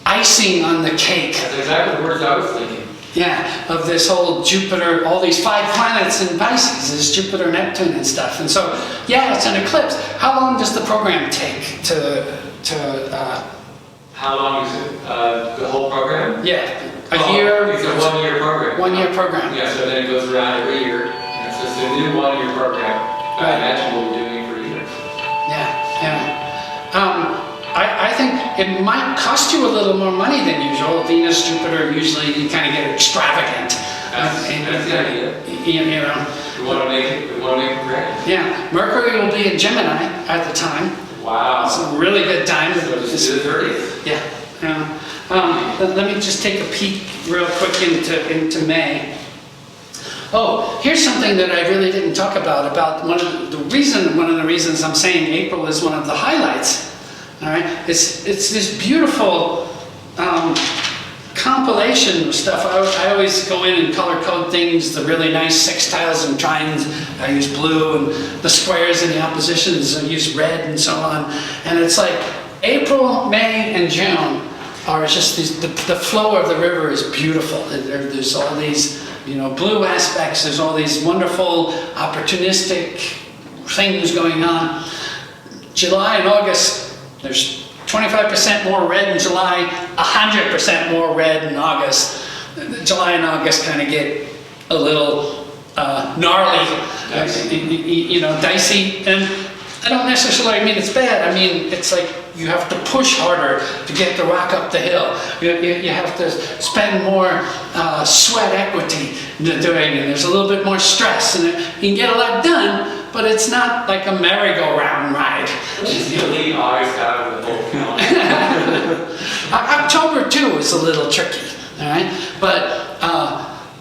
A: icing on the cake.
C: That's exactly the words I was thinking.
A: Yeah, of this whole Jupiter, all these 5 planets in Pisces, is Jupiter, Neptune and stuff. And so, yeah, it's an eclipse. How long does the program take to
C: How long is it? The whole program?
A: yeah, a year?
C: It's a 1-year program.
A: 1-year program.
C: Yeah, so then it goes around every year. So it's a new 1-year program. I imagine we'll be doing it for years.
A: Yeah. I think it might cost you a little more money than usual. Venus, Jupiter, usually you kind of get extravagant.
C: That's the idea. We want to make it grand.
A: Yeah, Mercury will be in Gemini at the time.
C: Wow.
A: It's a really good time.
C: So just do the 30th.
A: Yeah. Let me just take a peek real quick into May. Oh, here's something that I really didn't talk about one of the reasons I'm saying April is one of the highlights. All right, it's this beautiful compilation of stuff. I always go in and color code things, the really nice sextiles and trines. I use blue, and the squares and the oppositions I use red and so on. And it's like April, May, and June are just the flow of the river is beautiful. There's all these blue aspects. There's all these wonderful opportunistic things going on. July and August, there's 25% more red in July, 100% more red in August. July and August kind of get a little gnarly, dicey. And I don't necessarily mean it's bad. I mean, it's like you have to push harder to get the rock up the hill. You have to spend more sweat equity doing it. There's a little bit more stress, and you can get a lot done, but it's not like a merry-go-round ride.
C: Just leave August out of the whole calendar.
A: October, too, is a little tricky, all right? But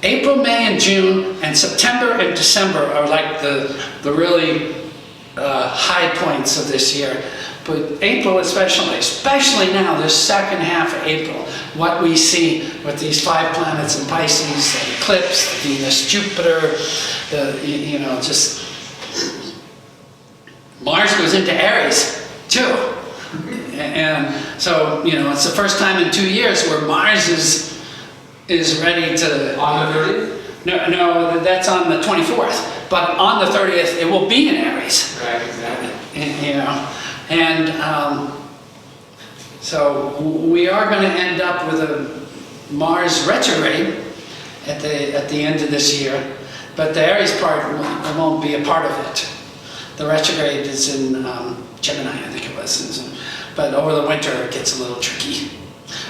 A: April, May, and June, and September and December are like the really high points of this year. But April especially now, this second half of April, what we see with these 5 planets in Pisces, the eclipse, the Venus, Jupiter, just Mars goes into Aries too. And so, it's the first time in 2 years where Mars is is ready to.
C: On the 30th?
A: No, that's on the 24th, but on the 30th, it will be in Aries.
C: Right, exactly.
A: You know, and so we are going to end up with a Mars retrograde at the end of this year, but the Aries part won't be a part of it. The retrograde is in Gemini, I think it was, but over the winter it gets a little tricky.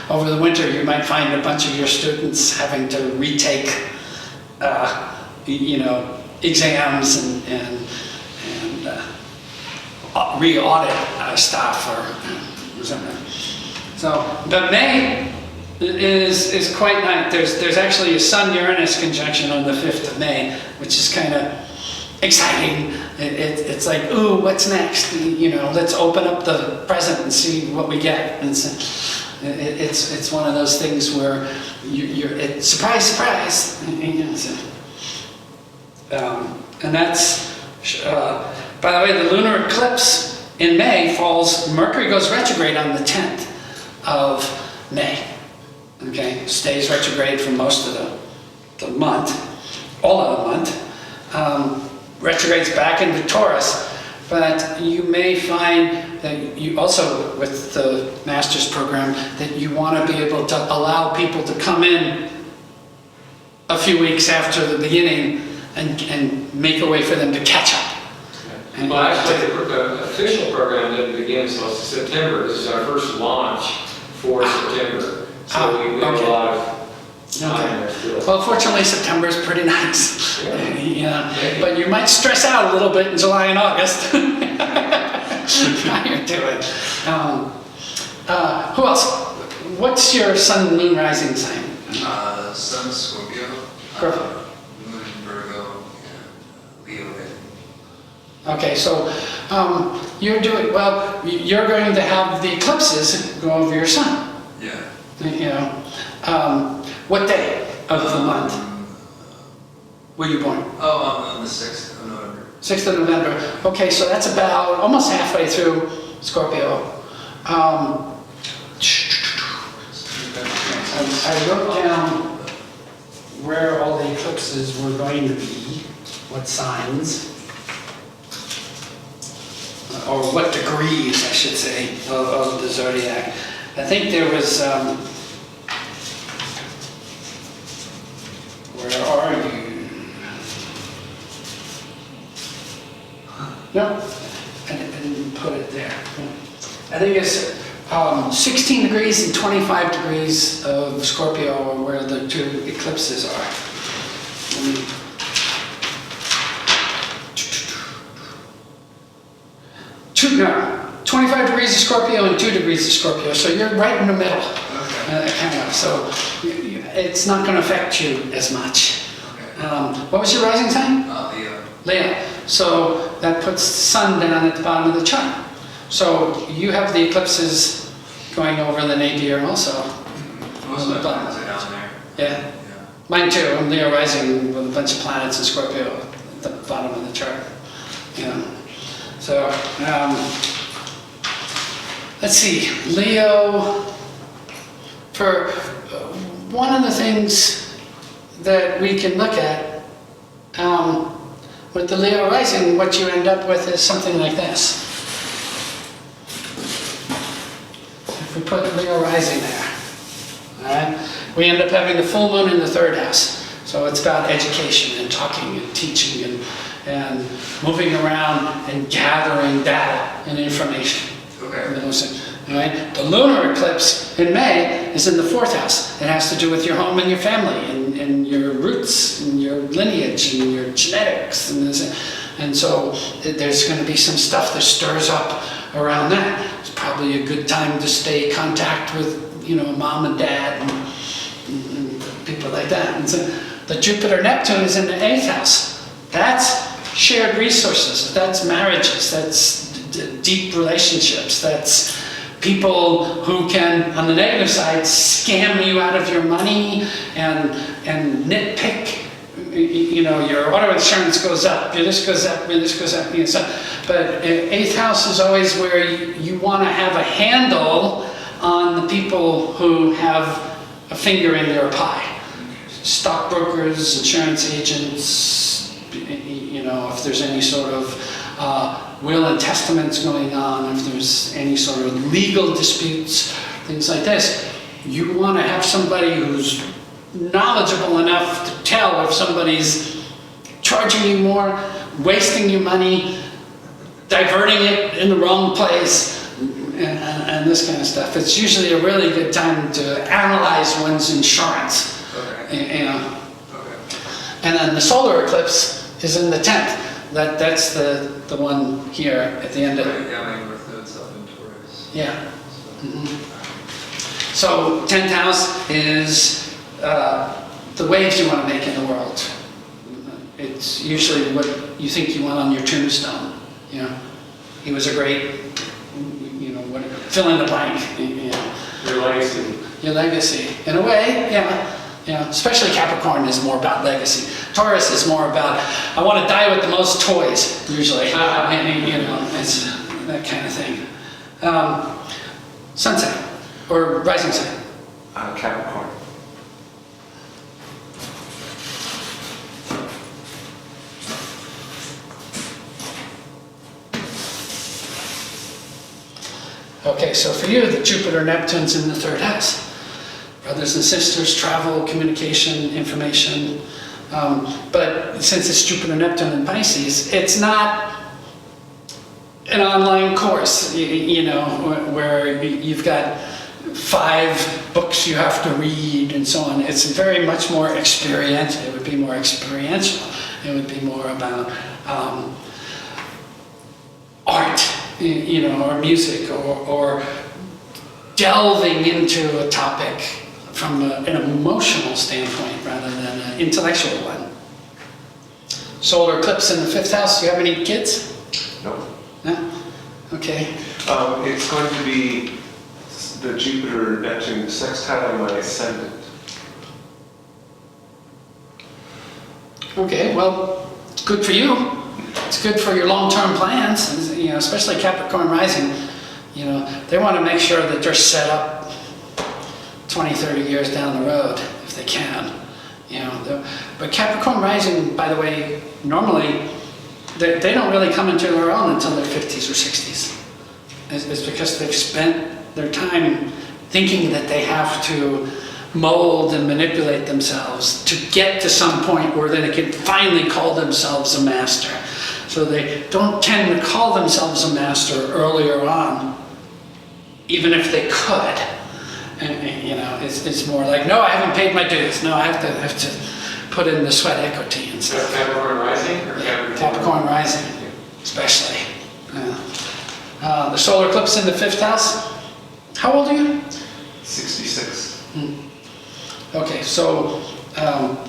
A: Over the winter, you might find a bunch of your students having to retake, exams and re-audit stuff or something. So, but May is quite nice. There's actually a Sun-Uranus conjunction on the 5th of May, which is kind of exciting. It's like, ooh, what's next? Let's open up the present and see what we get. And so, it's one of those things where it's surprise, surprise. And that's, by the way, the lunar eclipse in May falls, Mercury goes retrograde on the 10th of May. Okay, stays retrograde for most of the month, all of the month. Retrogrades back into Taurus, but you may find that you also, with the master's program, that you want to be able to allow people to come in a few weeks after the beginning and make a way for them to catch up.
C: Well, actually, the official program doesn't begin until September. This is our first launch for September. So we have a lot of time there still.
A: Well, fortunately, September is pretty nice.
C: Yeah.
A: But you might stress out a little bit in July and August. Prior to it. Who else? What's your sun, moon, rising sign?
E: Sun Scorpio, Moon Virgo, and Leo.
A: Okay, so you're going to have the eclipses go over your sun.
E: Yeah.
A: What day of the month were you born?
E: On the 6th of November.
A: 6th of November. Okay, so that's about almost halfway through Scorpio. I wrote down where all the eclipses were going to be, what signs, or what degrees, I should say, of the zodiac. I think there was, where are you? No, I didn't put it there. I think it's 16 degrees and 25 degrees of Scorpio are where the two eclipses are. 25 degrees of Scorpio and 2 degrees of Scorpio, so you're right in the middle.
E: Okay.
A: So it's not going to affect you as much.
E: Okay.
A: What was your rising sign?
E: Leo.
A: Leo. So that puts the sun down at the bottom of the chart. So you have the eclipses going over the nadir also.
E: Most of my planets are down there.
A: Yeah.
E: Yeah.
A: Mine too. I'm Leo rising with a bunch of planets in Scorpio at the bottom of the chart. Yeah. So, let's see. Leo, for one of the things that we can look at, with the Leo rising, what you end up with is something like this. If we put Leo rising there, all right, we end up having the full moon in the 3rd house. So it's about education and talking and teaching and moving around and gathering data and information.
E: Okay.
A: All right? The lunar eclipse in May is in the 4th house. It has to do with your home and your family and your roots and your lineage and your genetics. And so there's going to be some stuff that stirs up around that. It's probably a good time to stay in contact with, mom and dad and people like that. And so the Jupiter-Neptune is in the 8th house. That's shared resources, that's marriages, that's deep relationships, that's people who can, on the negative side, scam you out of your money and nitpick. Your auto insurance goes up, this goes up, this goes up, But 8th house is always where you want to have a handle on the people who have a finger in your pie. stockbrokers, insurance agents, if there's any sort of will and testaments going on, if there's any sort of legal disputes, things like this. You want to have somebody who's knowledgeable enough to tell if somebody's charging you more, wasting your money, diverting it in the wrong place, and this kind of stuff. It's usually a really good time to analyze one's insurance.
E: Okay.
A: Okay. And then the solar eclipse is in the 10th. That's the one here at the end of it.
E: Yeah, my North Node's up in Taurus.
A: Yeah.
E: So,
A: So 10th house is the waves you want to make in the world. It's usually what you think you want on your tombstone. He was a great, fill in the blank.
C: Your legacy.
A: Your legacy. In a way, yeah. Especially Capricorn is more about legacy. Taurus is more about, I want to die with the most toys, usually. It's that kind of thing. Sun sign, or rising sign.
B: Capricorn.
A: Okay, so for you, the Jupiter Neptune's in the 3rd house. Brothers and sisters, travel, communication, information. But since it's Jupiter Neptune in Pisces, it's not an online course, where you've got 5 books you have to read and so on. It's very much more experiential. It would be more experiential. It would be more about art, or music, or delving into a topic from an emotional standpoint rather than an intellectual one. Solar eclipse in the 5th house. Do you have any kids?
B: No.
A: No? Okay.
B: It's going to be the Jupiter Neptune sextile on my ascendant.
A: Okay, well, it's good for you. It's good for your long-term plans, especially Capricorn rising. They want to make sure that they're set up 20, 30 years down the road, if they can. But Capricorn rising, by the way, normally, they don't really come into their own until their 50s or 60s. It's because they've spent their time thinking that they have to mold and manipulate themselves to get to some point where they can finally call themselves a master. So they don't tend to call themselves a master earlier on, even if they could. It's more like, no, I haven't paid my dues. No, I have to put in the sweat equity and stuff.
C: That's Capricorn rising or
A: Capricorn rising, especially. The solar eclipse in the 5th house. How old are you?
B: 66.
A: Okay, so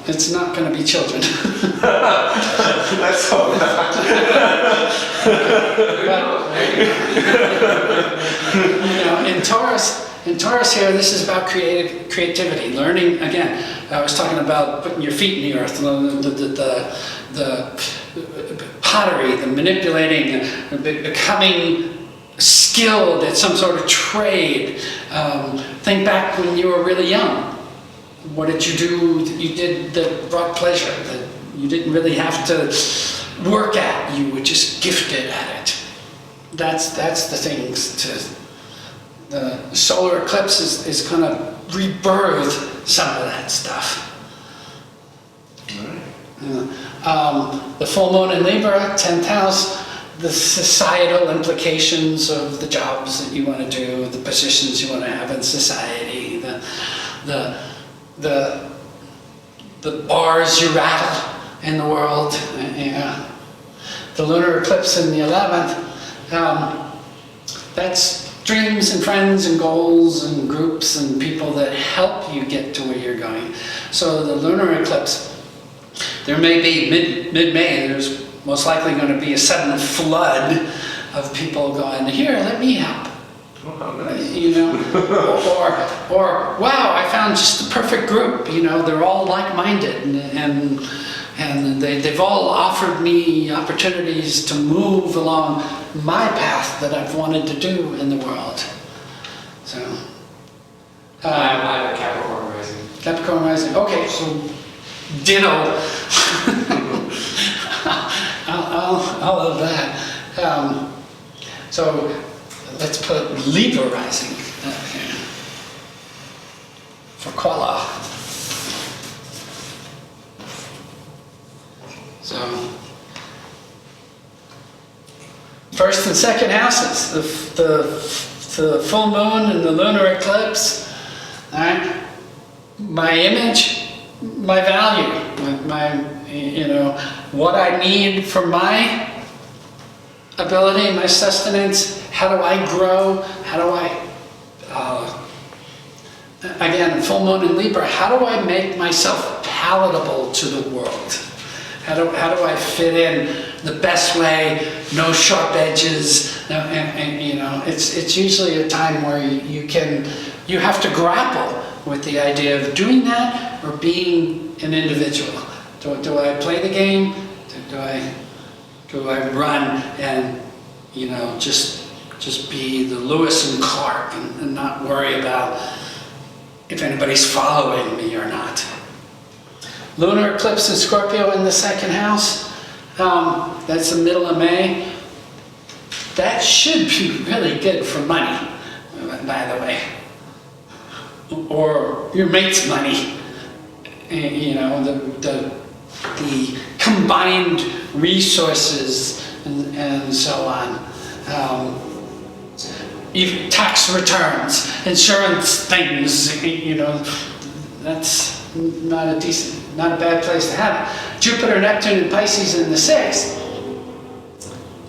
A: it's not going to be children.
B: Let's hope not.
A: In Taurus here, this is about creativity, learning. Again, I was talking about putting your feet in the earth, the pottery, the manipulating, becoming skilled at some sort of trade. Think back when you were really young. What did you do that you did that brought pleasure, that you didn't really have to work at? You were just gifted at it. That's the things to... The solar eclipse is going to rebirth some of that stuff. The full moon in Libra, 10th house, the societal implications of the jobs that you want to do, the positions you want to have in society, the bars you rattle in the world. The lunar eclipse in the 11th, that's dreams and friends and goals and groups and people that help you get to where you're going. So the lunar eclipse, there may be mid-May, there's most likely going to be a sudden flood of people going, here, let me help.
B: Oh, how nice.
A: Or wow, I found just the perfect group. They're all like-minded and they've all offered me opportunities to move along my path that I've wanted to do in the world. So,
C: I have a Capricorn rising.
A: Capricorn rising. Okay, so ditto. all of that. So let's put Libra rising here for Koala. So first and second houses, the full moon and the lunar eclipse. All right, my image, my value, my what I need for my ability, my sustenance. How do I grow? How do I, again, full moon in Libra, how do I make myself palatable to the world? How do I fit in the best way? No sharp edges. No, and it's usually a time where you have to grapple with the idea of doing that or being an individual. Do I play the game? Do I run and just be the Lewis and Clark and not worry about if anybody's following me or not? Lunar eclipse in Scorpio in the second house. That's the middle of May. That should be really good for money, by the way, or your mate's money. The combined resources and so on. Even tax returns, insurance things. That's not a bad place to have it. Jupiter, Neptune, and Pisces in the sixth.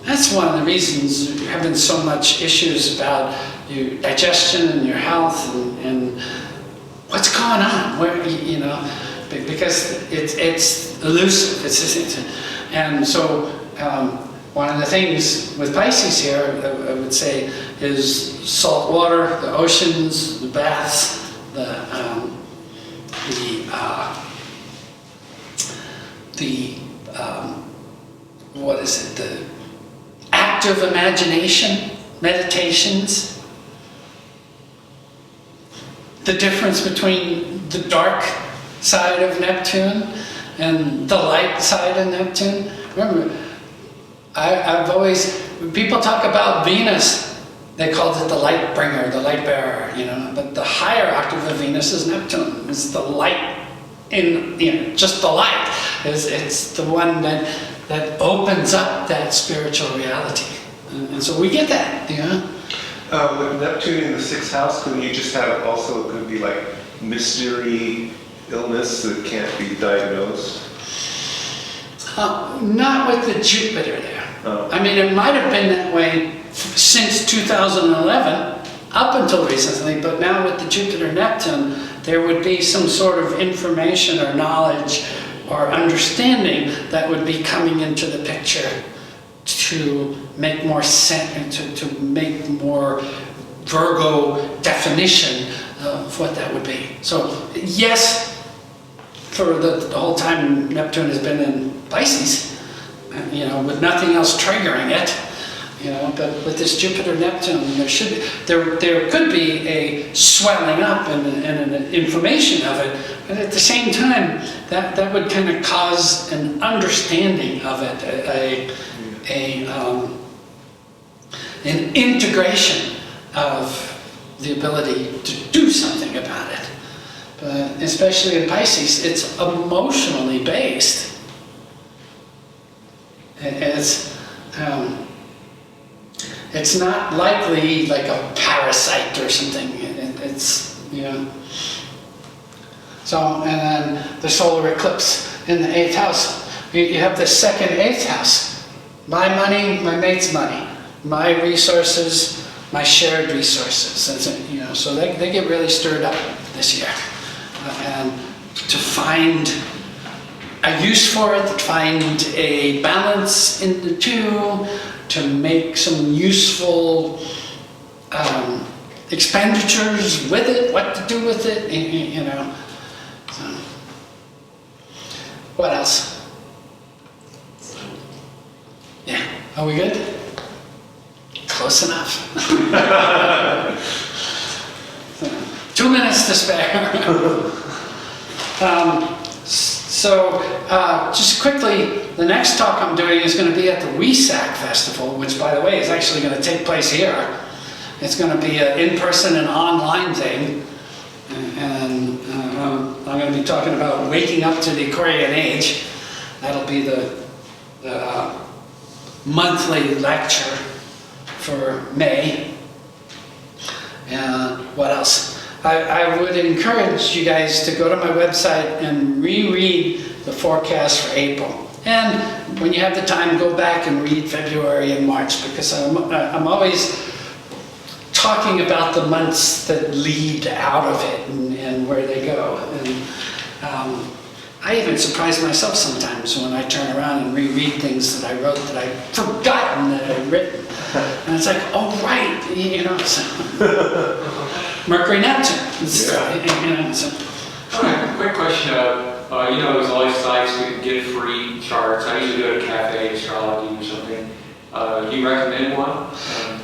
A: That's one of the reasons you're having so much issues about your digestion and your health and what's going on. Because it's elusive. And so one of the things with Pisces here, I would say, is salt water, the oceans, the baths, the active imagination, meditations, the difference between the dark side of Neptune and the light side of Neptune. Remember, when people talk about Venus, they called it the light bringer, the light bearer, but the higher octave of Venus is Neptune. It's the light just the light. It's the one that opens up that spiritual reality. And so we get that,
B: With Neptune in the sixth house, couldn't you just have also, it could be like mystery illness that can't be diagnosed?
A: Not with the Jupiter there.
B: Oh.
A: I mean, it might have been that way since 2011, up until recently, but now with the Jupiter-Neptune, there would be some sort of information or knowledge or understanding that would be coming into the picture to make more sense, to make more Virgo definition of what that would be. So yes, for the whole time Neptune has been in Pisces, with nothing else triggering it, but with this Jupiter-Neptune, there could be a swelling up and an information of it, but at the same time, that would kind of cause an understanding of it, an integration of the ability to do something about it. But especially in Pisces, it's emotionally based. It's not likely like a parasite or something. So, and then the solar eclipse in the 8th house. You have the second 8th house. My money, my mate's money. My resources, my shared resources. So they get really stirred up this year. And to find a use for it, find a balance in the two, to make some useful expenditures with it, what to do with it, So, what else? Yeah, are we good? Close enough. 2 minutes to spare. So, just quickly, the next talk I'm doing is going to be at the WESAC Festival, which, by the way, is actually going to take place here. It's going to be an in-person and online thing. And I'm going to be talking about waking up to the Aquarian age. That'll be the monthly lecture for May. And what else? I would encourage you guys to go to my website and reread the forecast for April. And when you have the time, go back and read February and March, because I'm always talking about the months that lead out of it and where they go. And I even surprise myself sometimes when I turn around and reread things that I wrote that I've forgotten that I'd written. And it's like, oh, right, you know, so Mercury, Neptune. You know, so.
C: Quick question. You know, there's all these sites we can get free charts. I usually go to Cafe Astrology or something. Do you recommend one?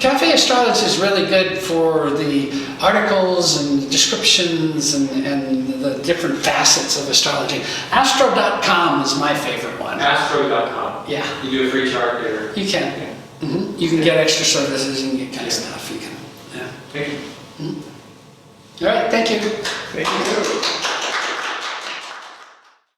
A: Cafe Astrology is really good for the articles and descriptions and the different facets of astrology. Astro.com is my favorite one.
C: Astro.com.
A: Yeah.
C: You do a free chart there.
A: You can. You can get extra services and get kind of stuff. You can. Yeah.
C: Thank you.
A: All right. Thank you.
B: Thank you.